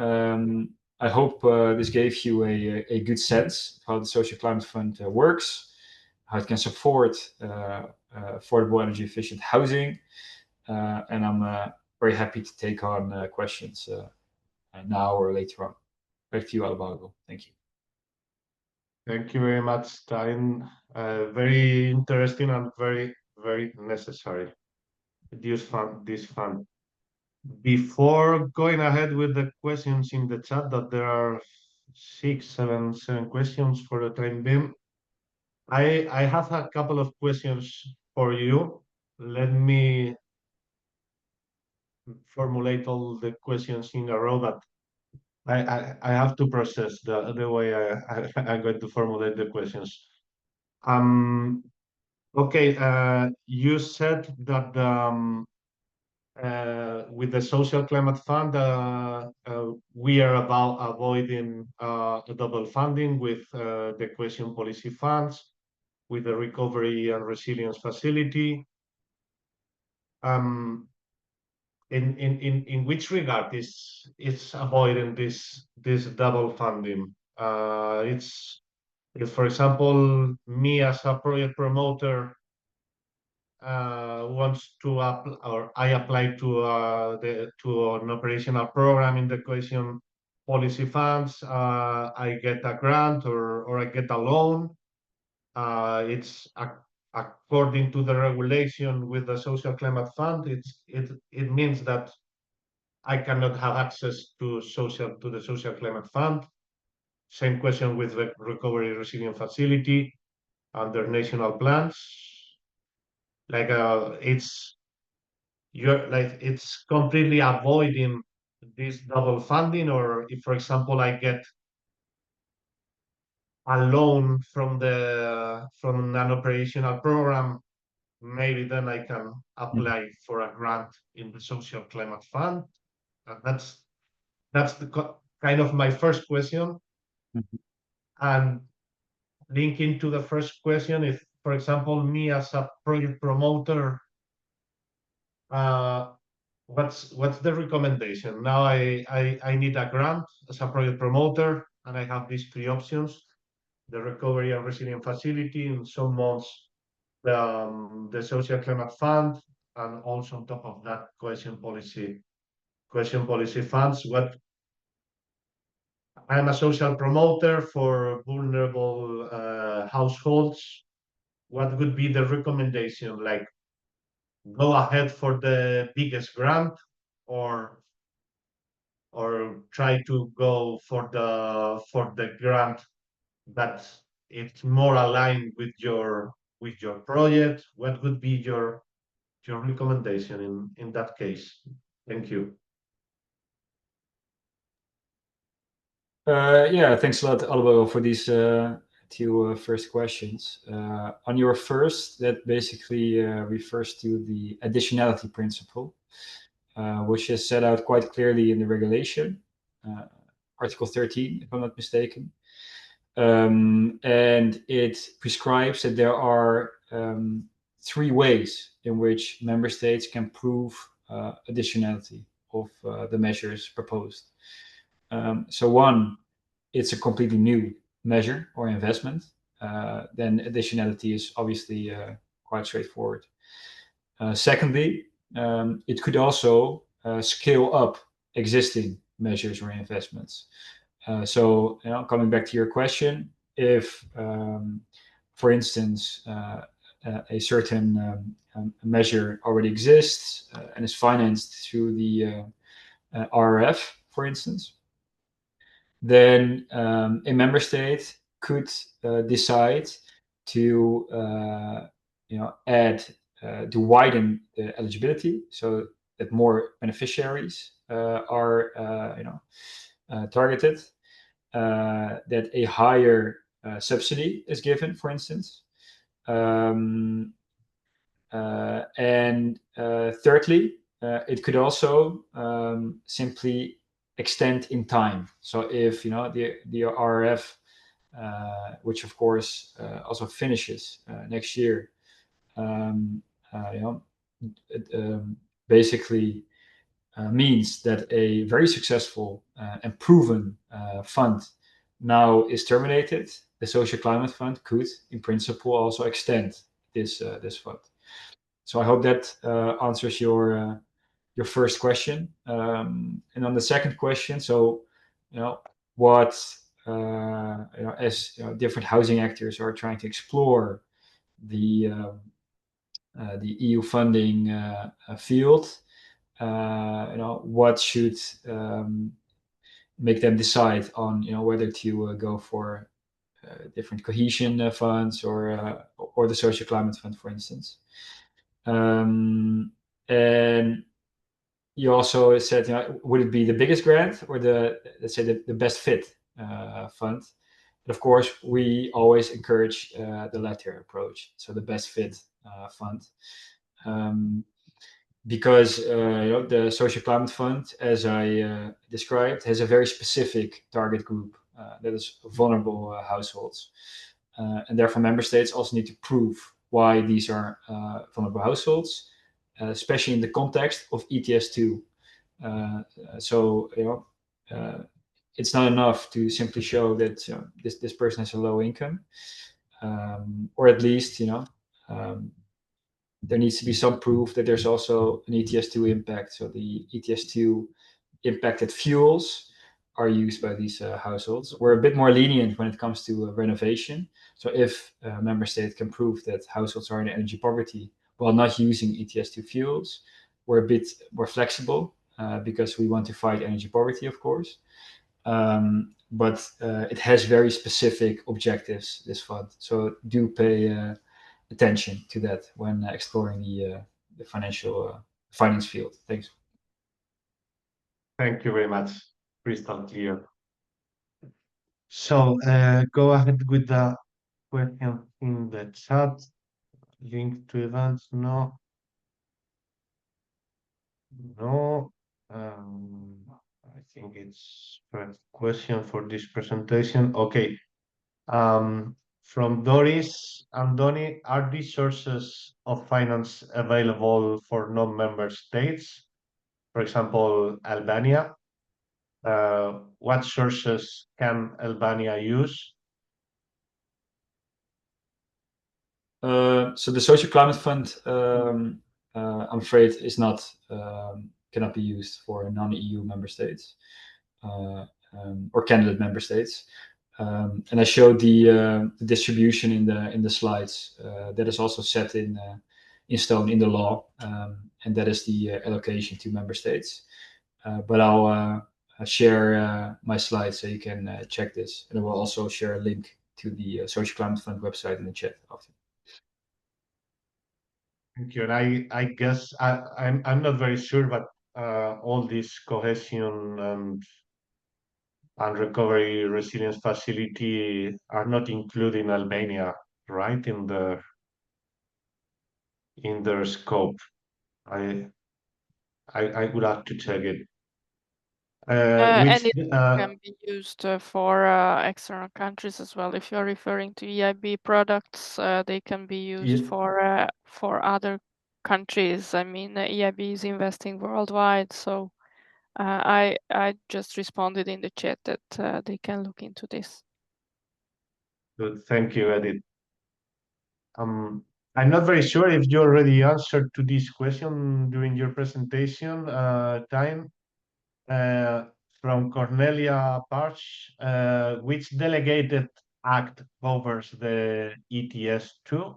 I hope this gave you a good sense of how the Social Climate Fund works, how it can support affordable energy efficient housing. And I'm very happy to take on questions now or later on. Back to you, Alvaro. Thank you. Thank you very much, Stein. Very interesting and very, very necessary. This fund. Before going ahead with the questions in the chat, that there are seven questions for the time being. I have a couple of questions for you. Let me formulate all the questions in a row, but I have to process the way I'm going to formulate the questions. Okay, you said that with the Social Climate Fund, we are about avoiding the double funding with the Cohesion Policy funds, with the Recovery and Resilience Facility. In which regard is avoiding this double funding? It's if, for example, me as a project promoter wants to or I apply to an operational program in the Cohesion Policy funds, I get a grant or I get a loan. It's according to the regulation with the Social Climate Fund. It means that I cannot have access to the Social Climate Fund. Same question with the Recovery Resilience Facility under national plans. like it's completely avoiding this double funding, or if, for example, I get a loan from an operational program, maybe then I can apply for a grant in the social climate fund. That's the kind of my first question. Mhm. And linking to the first question, if, for example, me as a project promoter, uh, what's the recommendation? Now I need a grant as a project promoter, and I have these three options: the recovery and resilience facility, in some months the social climate fund, and also on top of that, cohesion policy funds. What I'm a social promoter for vulnerable households. What would be the recommendation? Like, go ahead for the biggest grant, or try to go for the grant that it's more aligned with your project. What would be your recommendation in that case? Thank you. Yeah, thanks a lot, Alvaro, for these two first questions. On your first, that basically refers to the additionality principle, which is set out quite clearly in the regulation, Article 13, if I'm not mistaken. And it prescribes that there are three ways in which member states can prove additionality of the measures proposed. So one, it's a completely new measure or investment. Then additionality is obviously quite straightforward. Secondly, it could also scale up existing measures or investments. So, coming back to your question, if, for instance, a certain measure already exists and is financed through the RRF, for instance, then a member state could decide to add to widen the eligibility so that more beneficiaries are targeted, that a higher subsidy is given, for instance. And thirdly, it could also simply extend in time. So if the RRF, which of course also finishes next year, you know, it, basically means that a very successful and proven fund now is terminated, the Social Climate Fund could, in principle, also extend this fund. So I hope that answers your first question. And on the second question, so what as different housing actors are trying to explore the EU funding field, what should make them decide on whether to go for different cohesion funds or the social climate fund, for instance. And you also said, would it be the biggest grant or let's say the best fit fund? And of course, we always encourage the latter approach, so the best fit fund. Because the social climate fund, as I described, has a very specific target group that is vulnerable households, and therefore member states also need to prove why these are vulnerable households, especially in the context of ETS2. So it's not enough to simply show that this person has a low income, or at least there needs to be some proof that there's also an ETS2 impact. So the ETS2 impacted fuels are used by these households. We're a bit more lenient when it comes to renovation. So if a member state can prove that households are in energy poverty while not using ETS2 fuels, we're a bit more flexible because we want to fight energy poverty, of course. But it has very specific objectives, this fund. So do pay attention to that when exploring the finance field. Thanks. Thank you very much. Crystal clear. So go ahead with the question in the chat. Link to events? No. No. I think it's first question for this presentation. Okay. From Doris and Donny, are these sources of finance available for non-member states? For example, Albania. What sources can Albania use? So the Social Climate Fund, I'm afraid, is not cannot be used for non-EU member states or candidate member states. And I showed the distribution in the slides. That is also set in stone in the law, and that is the allocation to member states. But I'll share my slides so you can check this, and I will also share a link to the Social Climate Fund website in the chat after. Thank you. And I guess I'm not very sure, but all this cohesion and recovery resilience facility are not included in Albania, right? In their scope. I I would have to check it. And it can be used for external countries as well. If you're referring to EIB products, they can be used for other countries. I mean, EIB is investing worldwide, so I just responded in the chat that they can look into this. Good. Thank you, Edith. I'm not very sure if you already answered to this question during your presentation time. From Cornelia Parch, which delegated act covers the ETS2?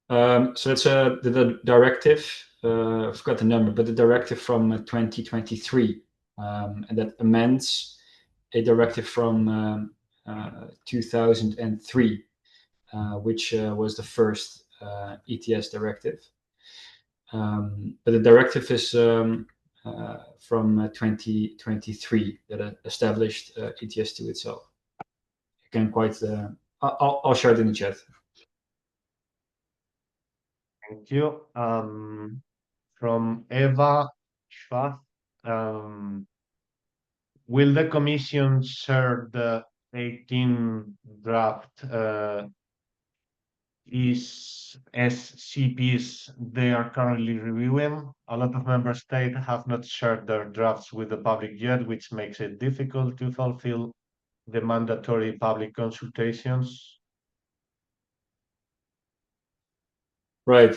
So it's the directive. I forgot the number, but the directive from 2023, and that amends a directive from 2003, which was the first ETS directive. But the directive is from 2023 that established ETS2 itself. You can quite. I'll share it in the chat. Thank you. From Eva Schwarz, will the Commission share the 18 draft SCPs they are currently reviewing? A lot of member states have not shared their drafts with the public yet, which makes it difficult to fulfill the mandatory public consultations. Right.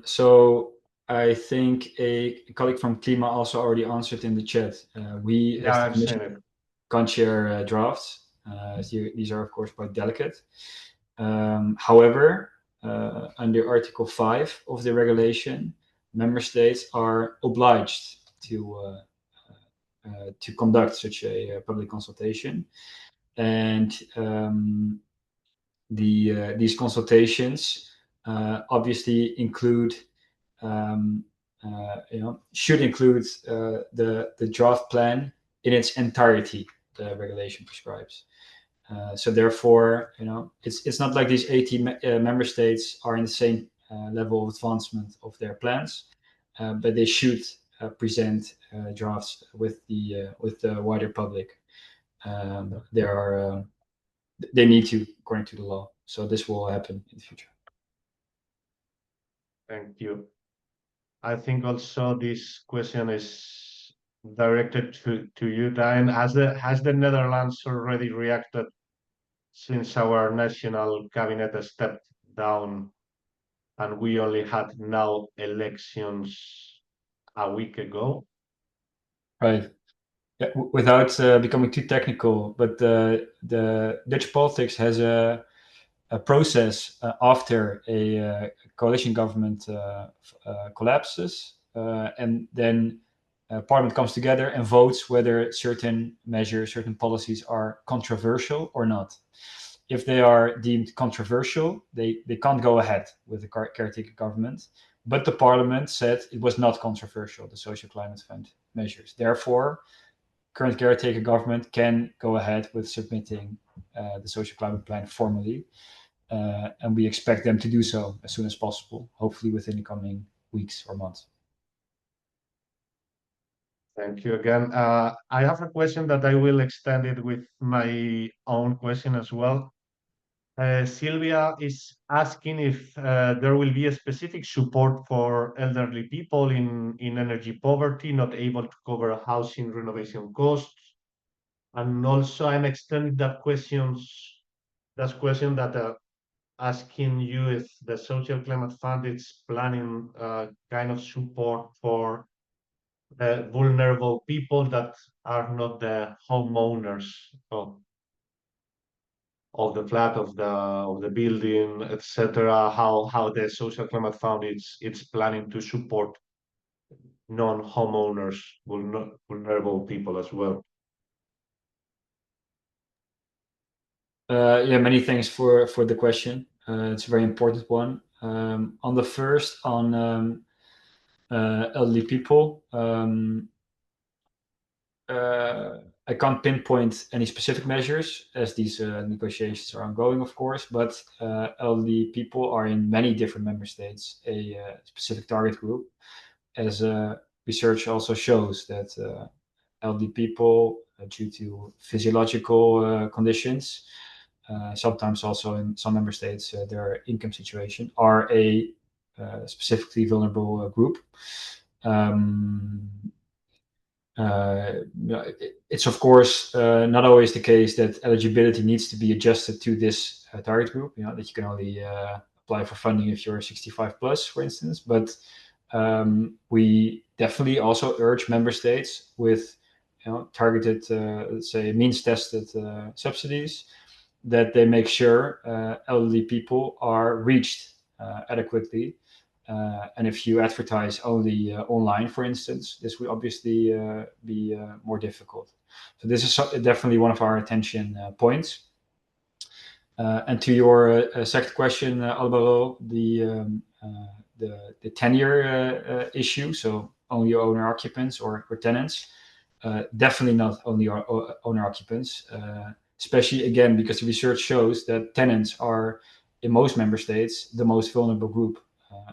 So I think a colleague from Klima also already answered in the chat. We as the Commission can't share drafts. These are, of course, quite delicate. However, under Article 5 of the regulation, member states are obliged to conduct such a public consultation. And these consultations obviously include, should include the draft plan in its entirety. The regulation prescribes. So therefore, it's not like these 80 member states are in the same level of advancement of their plans, but they should present drafts with the wider public. They need to, according to the law. So this will happen in the future. Thank you. I think also this question is directed to you, Diane. Has the Netherlands already reacted since our national cabinet stepped down and we only had now elections a week ago? Right. Yeah, without becoming too technical, but the Dutch politics has a process after a coalition government collapses, and then Parliament comes together and votes whether certain measures, certain policies are controversial or not. if they are deemed controversial, they can't go ahead with the caretaker government. But the parliament said it was not controversial, the social climate fund measures. Therefore, current caretaker government can go ahead with submitting the social climate plan formally. And we expect them to do so as soon as possible, hopefully within the coming weeks or months. Thank you again. I have a question that I will extend it with my own question as well. Sylvia is asking if there will be a specific support for elderly people in energy poverty, not able to cover housing renovation costs. And also, I'm extending that question that asking you if the Social Climate Fund is planning kind of support for vulnerable people that are not the homeowners of the flat, of the building, etc. How the Social Climate Fund it's planning to support non-homeowners, vulnerable people as well. Yeah, many thanks for the question. It's a very important one. On the first, on elderly people, I can't pinpoint any specific measures as these negotiations are ongoing, of course, but elderly people are in many different member states a specific target group, as research also shows that elderly people, due to physiological conditions, sometimes also in some member states, their income situation, are a specifically vulnerable group. It's of course not always the case that eligibility needs to be adjusted to this target group. That you can only apply for funding if you're 65 plus, for instance. But we definitely also urge member states with targeted, let's say, means-tested subsidies, that they make sure elderly people are reached adequately. And if you advertise only online, for instance, this will obviously be more difficult. So this is definitely one of our attention points. And to your second question, Alvaro, the tenure issue, so only owner occupants or tenants, definitely not only owner occupants, especially again because the research shows that tenants are in most member states the most vulnerable group,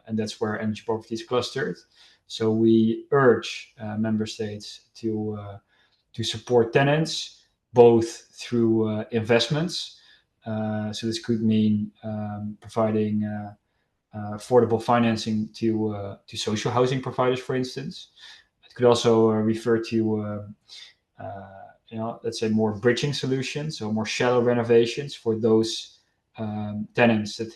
and that's where energy poverty is clustered. So we urge member states to support tenants both through investments. So this could mean providing affordable financing to social housing providers, for instance. It could also refer to let's say more bridging solutions, so more shallow renovations for those tenants that,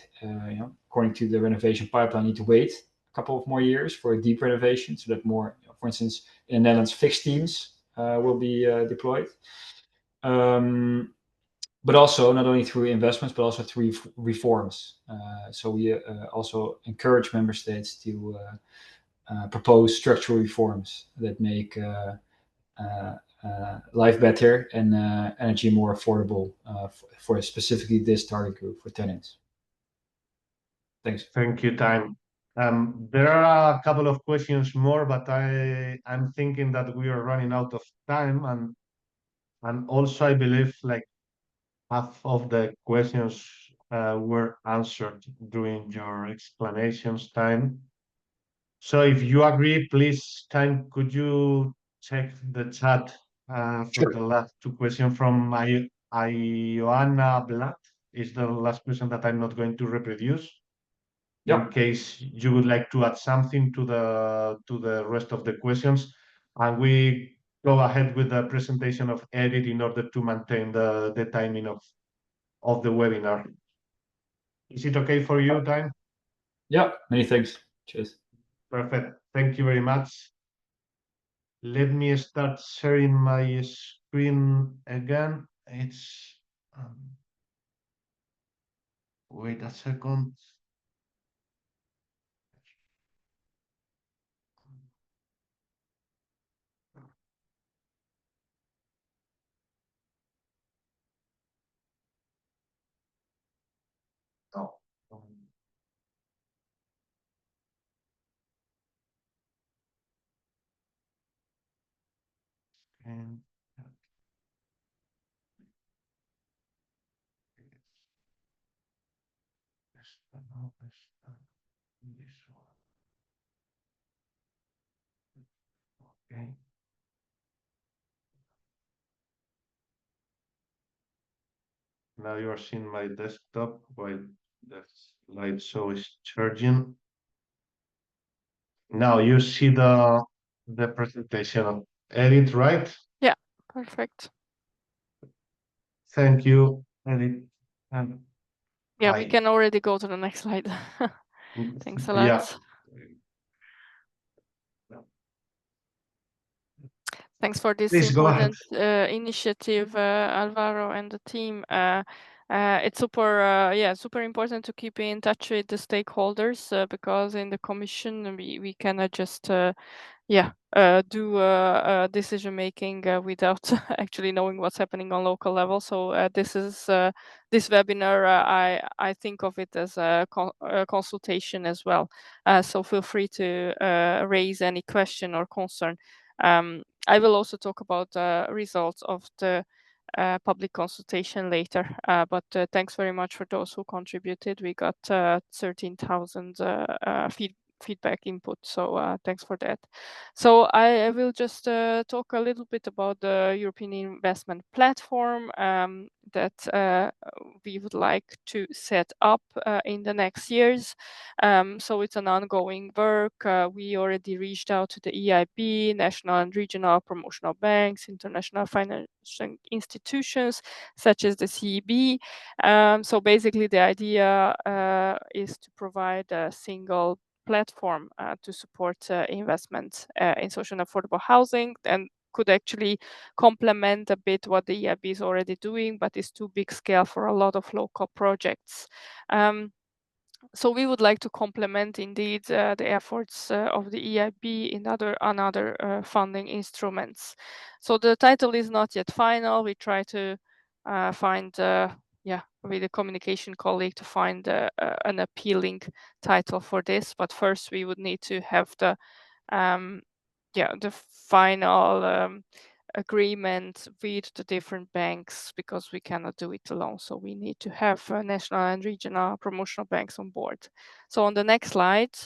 according to the renovation pipeline, need to wait a couple of more years for a deep renovation, so that more, for instance, in the Netherlands, fixed teams will be deployed. But also not only through investments, but also through reforms. So we also encourage member states to propose structural reforms that make life better and energy more affordable for specifically this target group, for tenants. Thanks. Thank you, Time. There are a couple of questions more, but I'm thinking that we are running out of time, and also I believe like half of the questions were answered during your explanations, Time. So if you agree, please, Time, could you check the chat for Sure. the last two questions from Ioanna Blatt? Is the last question that I'm not going to reproduce. Yeah. In case you would like to add something to the rest of the questions, and we go ahead with the presentation of Edit in order to maintain the timing of the webinar. Is it okay for you, Time? Yeah, many thanks. Cheers. Perfect. Thank you very much. Let me start sharing my screen again. It's wait a second. And this one. Okay. Now you are seeing my desktop while the slideshow is charging. Now you see the presentation of Edith, right? Yeah, perfect. Thank you, Edith. And Yeah, I, we can already go to the next slide. Thanks a lot. Yeah. Thanks for this Please go ahead. important initiative, Alvaro and the team. It's super important to keep in touch with the stakeholders because in the commission we cannot just do decision making without actually knowing what's happening on local level. So this webinar, I think of it as a consultation as well. So feel free to raise any question or concern. I will also talk about the results of the public consultation later, but thanks very much for those who contributed. We got 13,000 feedback input, so thanks for that. So I will just talk a little bit about the European investment platform that we would like to set up in the next years. So it's an ongoing work. We already reached out to the EIB, national and regional promotional banks, international financial institutions such as the CEB. So basically the idea is to provide a single platform to support investment in social and affordable housing, and could actually complement a bit what the EIB is already doing, but is too big scale for a lot of local projects. So we would like to complement indeed the efforts of the EIB in other funding instruments. So the title is not yet final. We try to find with a communication colleague to find an appealing title for this. But first we would need to have the final agreement with the different banks, because we cannot do it alone. So we need to have national and regional promotional banks on board. So on the next slide,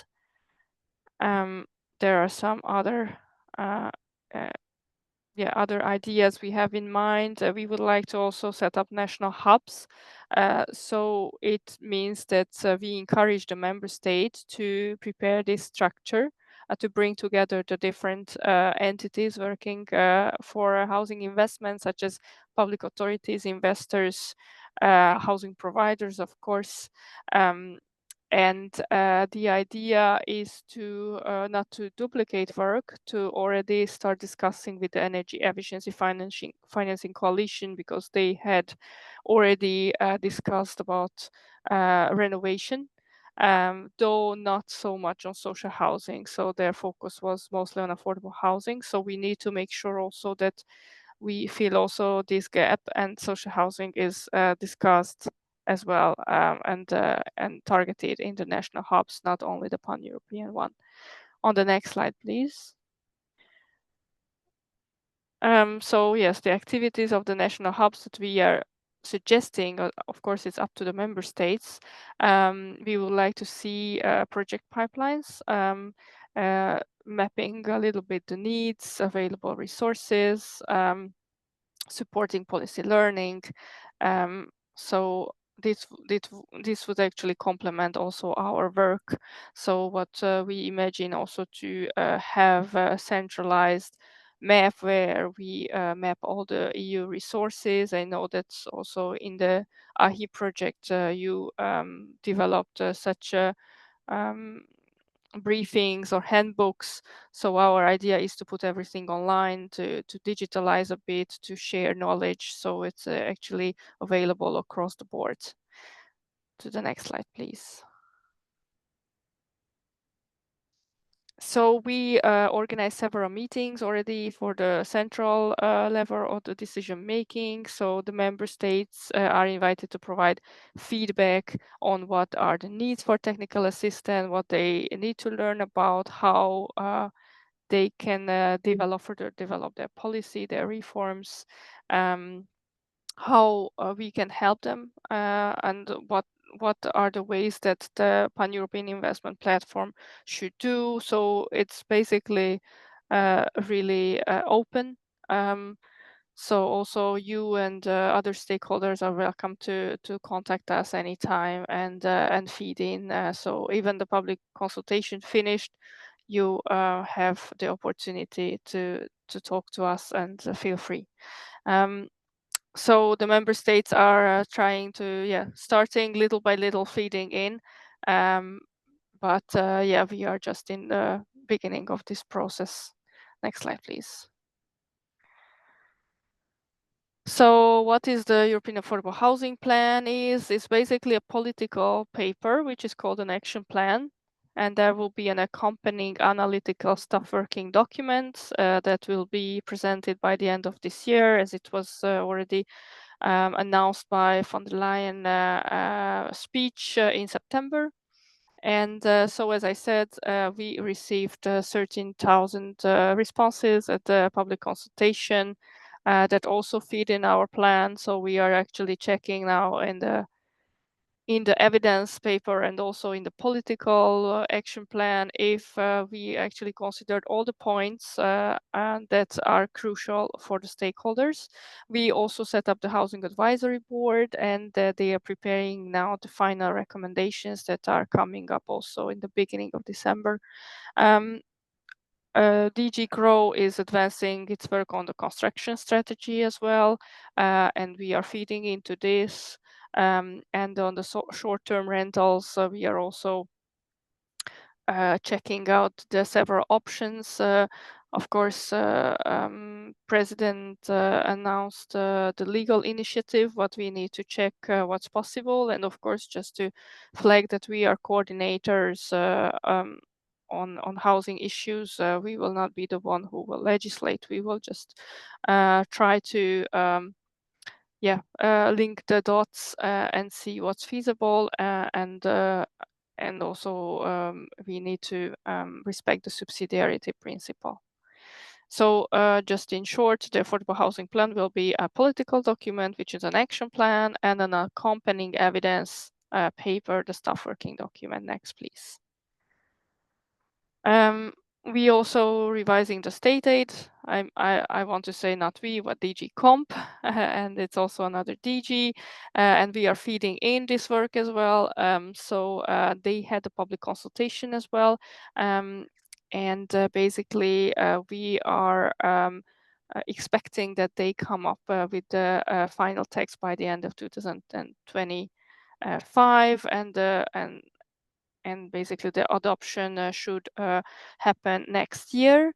there are some other other ideas we have in mind. We would like to also set up national hubs. So it means that we encourage the member state to prepare this structure to bring together the different entities working for housing investment, such as public authorities, investors, housing providers, of course. And the idea is to not to duplicate work, to already start discussing with the Energy Efficiency Financing Coalition, because they had already discussed about renovation, though not so much on social housing. So their focus was mostly on affordable housing. So we need to make sure also that we feel also this gap, and social housing is discussed as well, and targeted in the national hubs, not only the pan-European one. On the next slide, please. So yes, the activities of the national hubs that we are suggesting, of course, it's up to the member states. We would like to see project pipelines, mapping a little bit the needs, available resources, supporting policy learning. So this would actually complement also our work. So what we imagine also to have a centralized map where we map all the EU resources. I know that's also in the AHI project you developed such a briefings or handbooks. So our idea is to put everything online, to digitalize a bit, to share knowledge, so it's actually available across the board. To the next slide, please. So we organized several meetings already for the central level of the decision making. So the member states are invited to provide feedback on what are the needs for technical assistance, what they need to learn about, how they can further develop their policy, their reforms, how we can help them, and what are the ways that the Pan-European Investment Platform should do. So it's basically really open. So also you and other stakeholders are welcome to contact us anytime and feed in. So even the public consultation finished, you have the opportunity to talk to us, and feel free. So the member states are trying to, starting little by little, feeding in. But we are just in the beginning of this process. Next slide, please. So what is the European Affordable Housing Plan is basically a political paper, which is called an action plan. And there will be an accompanying analytical staff working document that will be presented by the end of this year, as it was already announced by von der Leyen speech in September. And so, as I said, we received 13,000 responses at the public consultation that also feed in our plan. So we are actually checking now in the evidence paper and also in the political action plan if we actually considered all the points that are crucial for the stakeholders. We also set up the Housing Advisory Board, and they are preparing now the final recommendations that are coming up also in the beginning of December. DG GROW is advancing its work on the construction strategy as well, and we are feeding into this. And on the short-term rentals, we are also checking out the several options. Of course, President announced the legal initiative, what we need to check what's possible. And of course, just to flag that we are coordinators on housing issues. We will not be the one who will legislate. We will just try to link the dots and see what's feasible, and also we need to respect the subsidiarity principle. So just in short, the Affordable Housing Plan will be a political document, which is an action plan, and an accompanying evidence paper, the staff working document. Next, please. We also revising the state aid. I want to say not we, but DG Comp, and it's also another DG, and we are feeding in this work as well. So they had a public consultation as well, and basically we are expecting that they come up with the final text by the end of 2025, and basically the adoption should happen next year.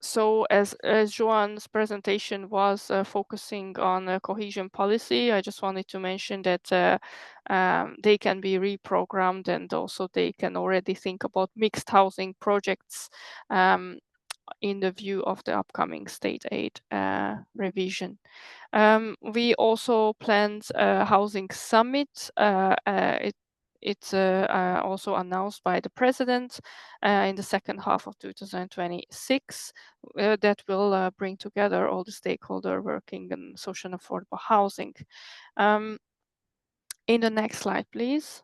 So as Joan's presentation was focusing on cohesion policy, I just wanted to mention that they can be reprogrammed, and also they can already think about mixed housing projects in the view of the upcoming state aid revision. We also planned a housing summit. It's also announced by the president in the second half of 2026 that will bring together all the stakeholders working in social and affordable housing. In the next slide, please.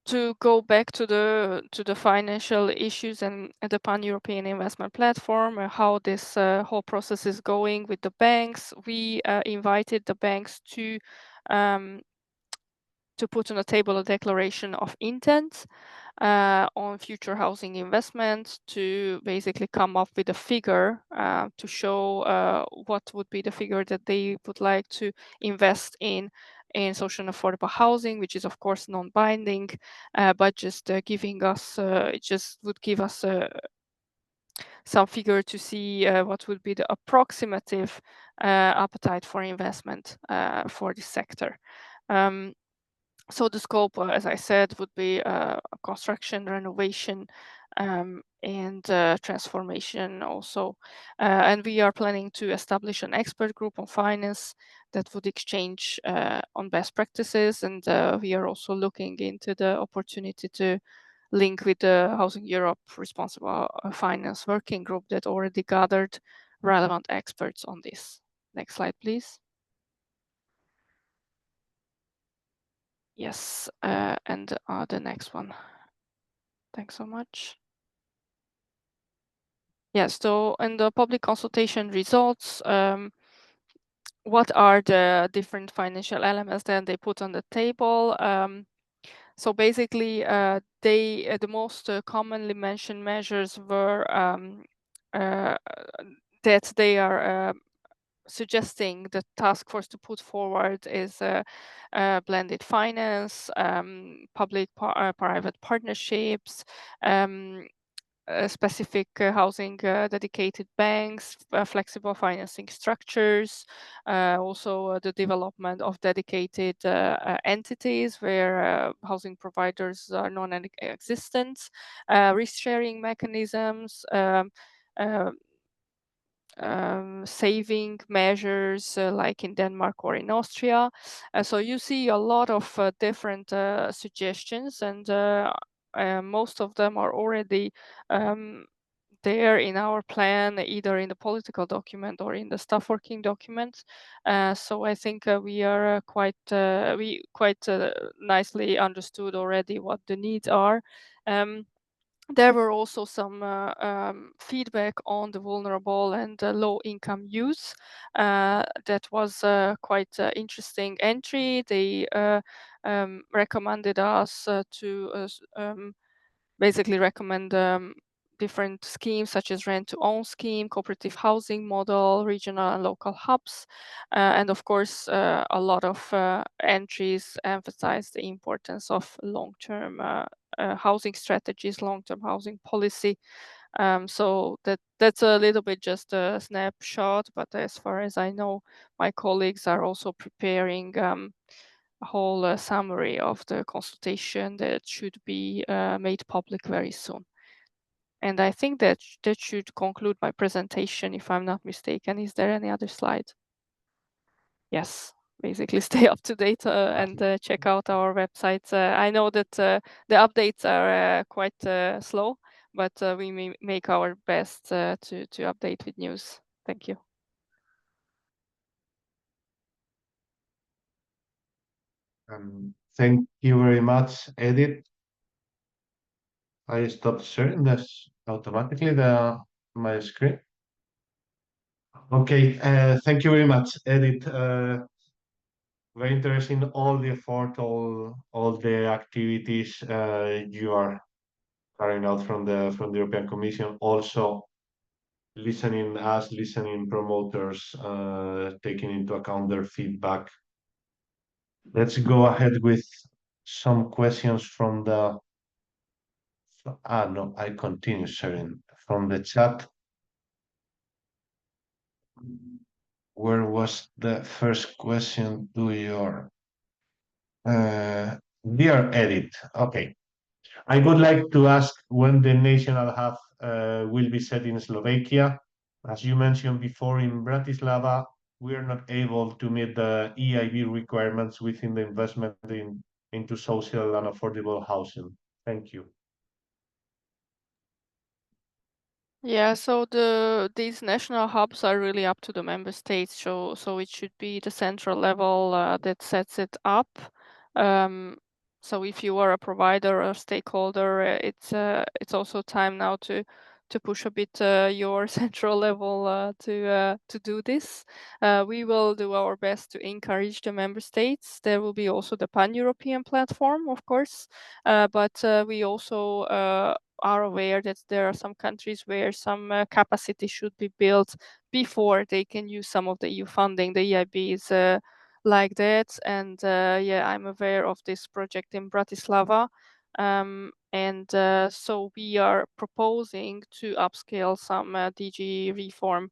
To go back to the financial issues and the Pan-European Investment Platform, how this whole process is going with the banks, we invited the banks to put on the table a declaration of intent on future housing investments, to basically come up with a figure to show what would be the figure that they would like to invest in social and affordable housing, which is of course non-binding, but just giving us, it just would give us some figure to see what would be the approximative appetite for investment for this sector. So the scope, as I said, would be construction, renovation, and transformation also. And we are planning to establish an expert group on finance that would exchange on best practices. And we are also looking into the opportunity to link with the Housing Europe Responsible Finance Working Group that already gathered relevant experts on this. Next slide, please. Yes, and the next one. Thanks so much. Yes, so in the public consultation results, what are the different financial elements that they put on the table? So basically, the most commonly mentioned measures were that they are suggesting the task force to put forward is blended finance, public-private partnerships, specific housing dedicated banks, flexible financing structures, also the development of dedicated entities where housing providers are non-existent, risk-sharing mechanisms, saving measures like in Denmark or in Austria. So you see a lot of different suggestions, and most of them are already there in our plan, either in the political document or in the staff working document. So I think we are quite nicely understood already what the needs are. There were also some feedback on the vulnerable and low-income youth. That was quite interesting entry. They recommended us to basically recommend different schemes such as rent-to-own scheme, cooperative housing model, regional and local hubs, and of course a lot of entries emphasize the importance of long-term housing strategies, long-term housing policy. So that's a little bit just a snapshot, but as far as I know, my colleagues are also preparing a whole summary of the consultation that should be made public very soon. And I think that that should conclude my presentation, if I'm not mistaken. Is there any other slide? Yes, basically stay up to date and check out our website. I know that the updates are quite slow, but we may make our best to update with news. Thank you. Thank you very much, Edith. I stopped sharing this automatically my screen. Okay, thank you very much, Edith. Very interesting, all the effort, all the activities you are carrying out from the European Commission. Also, listening promoters, taking into account their feedback. Let's go ahead with some questions from the. No, I continue sharing from the chat. Where was the first question to your dear Edith? Okay. I would like to ask when the national hub will be set in Slovakia. As you mentioned before, in Bratislava, we are not able to meet the EIB requirements within the investment into social and affordable housing. Thank you. Yeah, so these national hubs are really up to the member states. So it should be the central level that sets it up. So if you are a provider or a stakeholder, it's also time now to push a bit your central level to do this. We will do our best to encourage the member states. There will be also the pan-European platform, of course, but we also are aware that there are some countries where some capacity should be built before they can use some of the EU funding. The EIB is like that, and yeah, I'm aware of this project in Bratislava, and so we are proposing to upscale some DG reform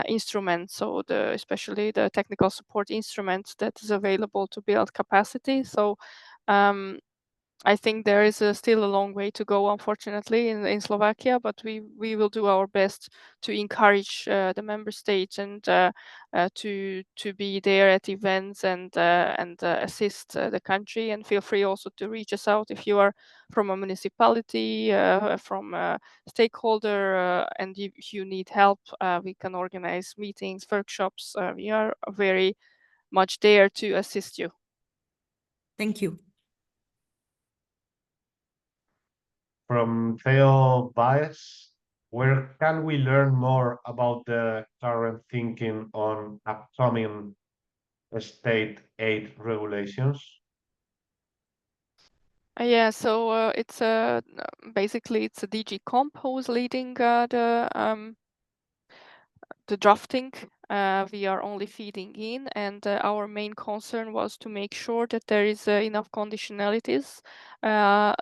instruments, so especially the technical support instruments that is available to build capacity. So I think there is still a long way to go, unfortunately, in Slovakia, but we will do our best to encourage the member states and to be there at events and assist the country. And feel free also to reach us out if you are from a municipality, from a stakeholder, and if you need help, we can organize meetings, workshops. We are very much there to assist you. Thank you. From Theo Baez, where can we learn more about the current thinking on upcoming state aid regulations? Yeah, so it's basically it's a DG Comp who's leading the drafting. We are only feeding in, and our main concern was to make sure that there is enough conditionalities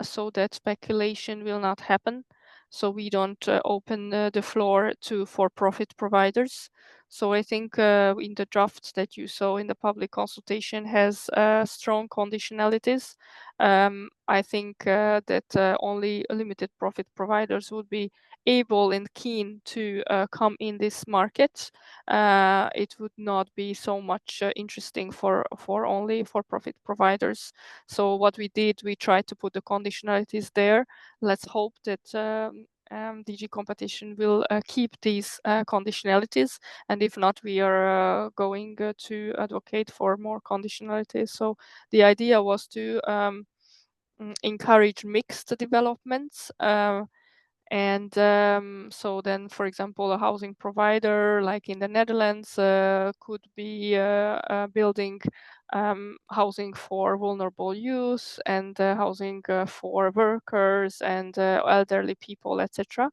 so that speculation will not happen. So we don't open the floor to for-profit providers. So I think in the draft that you saw in the public consultation has strong conditionalities. I think that only limited profit providers would be able and keen to come in this market. It would not be so much interesting for only for-profit providers. So what we did, we tried to put the conditionalities there. Let's hope that DG Competition will keep these conditionalities, and if not, we are going to advocate for more conditionalities. So the idea was to encourage mixed developments. And so then, for example, a housing provider like in the Netherlands could be building housing for vulnerable youth and housing for workers and elderly people, etc.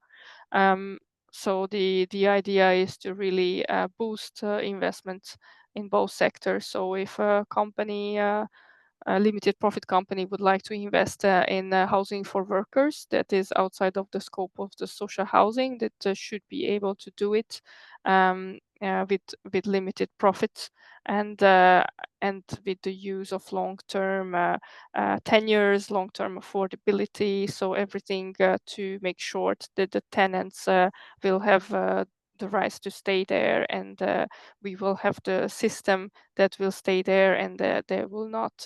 So the idea is to really boost investment in both sectors. So if a company a limited profit company would like to invest in housing for workers that is outside of the scope of the social housing, that should be able to do it with limited profits and with the use of long-term tenures, long-term affordability. So everything to make sure that the tenants will have the rights to stay there, and we will have the system that will stay there, and they will not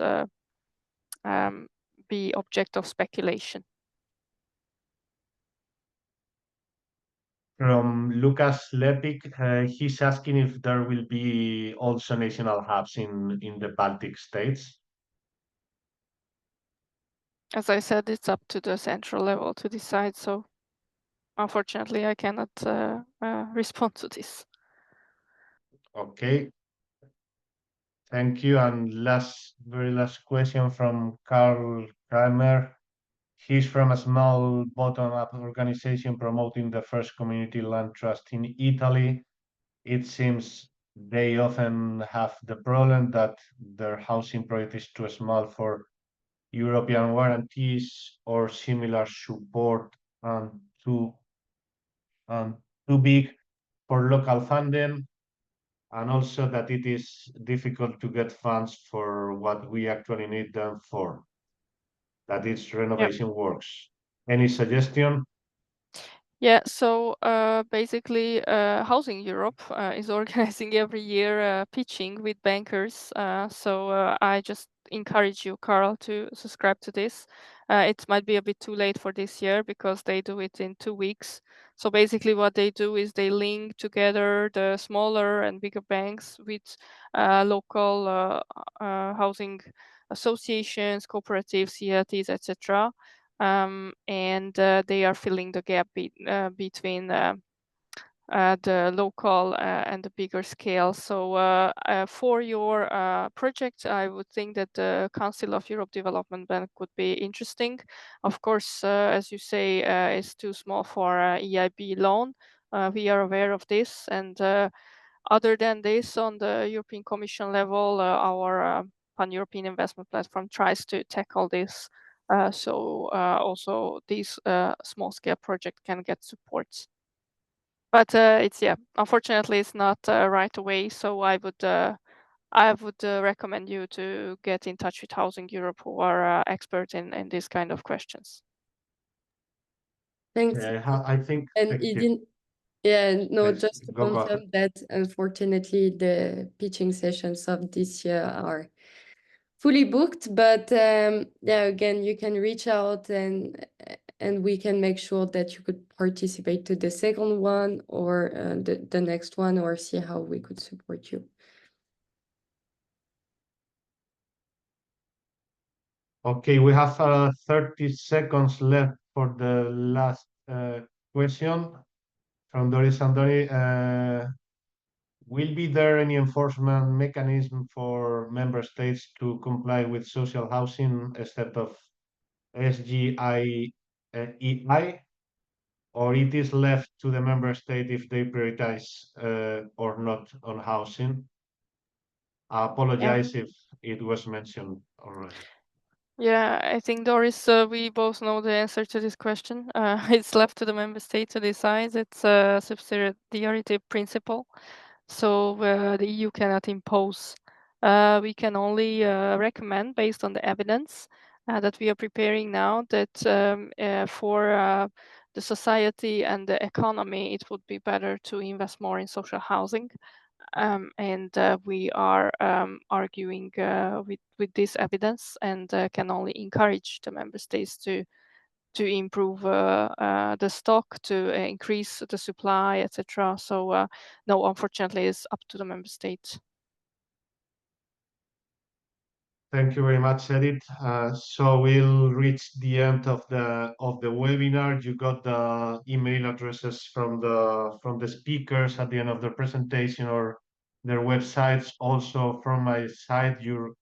be object of speculation. From Lucas Lepik, he's asking if there will be also national hubs in the Baltic states. As I said, it's up to the central level to decide. So unfortunately, I cannot respond to this. Okay. Thank you. And very last question from Karl Kramer. He's from a small bottom-up organization promoting the first community land trust in Italy. It seems they often have the problem that their housing project is too small for European guarantees or similar support and too and too big for local funding, and also that it is difficult to get funds for what we actually need them for, that is renovation works. Any suggestion? Yeah, so basically, Housing Europe is organizing every year pitching with bankers. So I just encourage you, Carl, to subscribe to this. It might be a bit too late for this year because they do it in 2 weeks. So basically, what they do is they link together the smaller and bigger banks with local housing associations, cooperatives, CLTs, etc. And they are filling the gap between the local and the bigger scale. So for your project, I would think that the Council of Europe Development Bank would be interesting. Of course, as you say, it's too small for EIB loan. We are aware of this, and other than this, on the European Commission level, our Pan-European Investment Platform tries to tackle this. So also these small-scale projects can get support. But unfortunately, it's not right away. So I I would recommend you to get in touch with Housing Europe, who are experts in these kind of questions. Thanks. Yeah, I think. And Edin, yeah, no, Yes, just to go ahead. confirm that unfortunately the pitching sessions of this year are fully booked, but yeah, again, you can reach out and we can make sure that you could participate to the second one or the next one, or see how we could support you. Okay, we have 30 seconds left for the last question from Doris Andoni. Will be there any enforcement mechanism for member states to comply with social housing instead of SGIEI, or it is left to the member state if they prioritize or not on housing? I apologize if it was mentioned already. Yeah, I think, Doris, we both know the answer to this question. It's left to the member state to decide. It's a subsidiarity principle. So the EU cannot impose. We can only recommend, based on the evidence that we are preparing now, that for the society and the economy, it would be better to invest more in social housing. And we are arguing with this evidence, and can only encourage the member states to improve the stock, to increase the supply, etc. So no, unfortunately, it's up to the member states. Thank you very much, Edith. So we'll reach the end of the webinar. You got the email addresses from the speakers at the end of the presentation, or their websites. Also from my side, you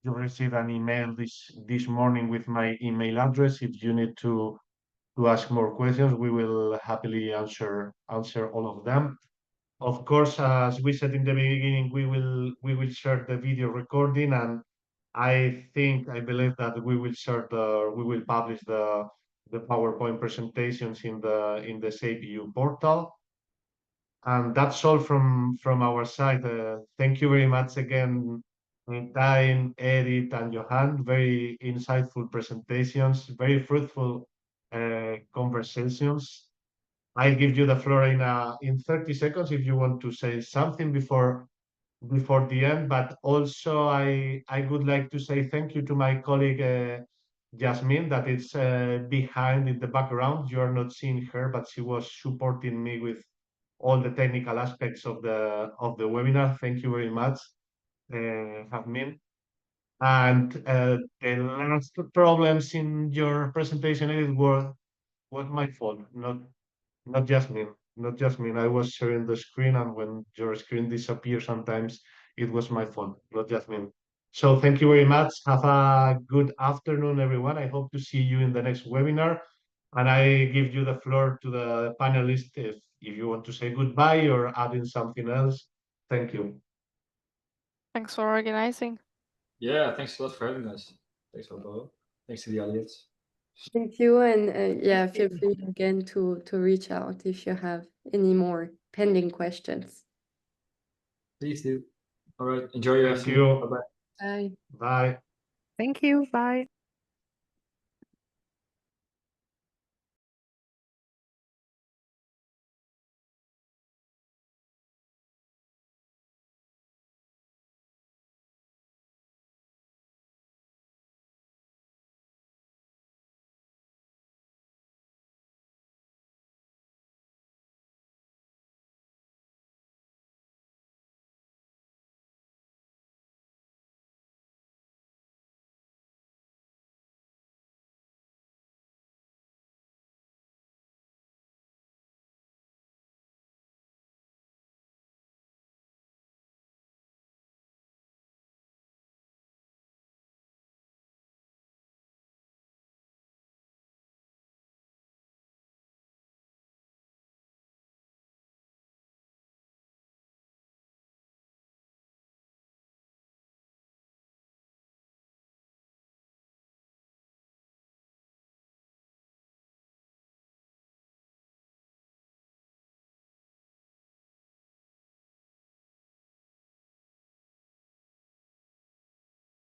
received an email this morning with my email address. If you need to ask more questions, we will happily answer all of them. Of course, as we said in the beginning, we will share the video recording, and I believe that we will publish the PowerPoint presentations in the SaveU portal. And that's all from our side. Thank you very much again, Tain, Edith, and Johan. Very insightful presentations, very fruitful conversations. I'll give you the floor in 30 seconds if you want to say something before the end. But also, I would like to say thank you to my colleague Jasmine, that is behind in the background. You are not seeing her, but she was supporting me with all the technical aspects of the webinar. Thank you very much, Jasmine. And the last problems in your presentation, it was my fault, not Jasmine. Not Jasmine. I was sharing the screen, and when your screen disappears, sometimes it was my fault, not Jasmine. So thank you very much. Have a good afternoon, everyone. I hope to see you in the next webinar. And I give you the floor to the panelists if you want to say goodbye or add in something else. Thank you. Thanks for organizing. Yeah, thanks a lot for having us. Thanks, Alvaro. Thanks to the audience. Thank you, and yeah, feel free again to reach out if you have any more pending questions. Please do. All right. Enjoy your Thank afternoon. you. Bye-bye. Bye. Bye. Thank you. Bye.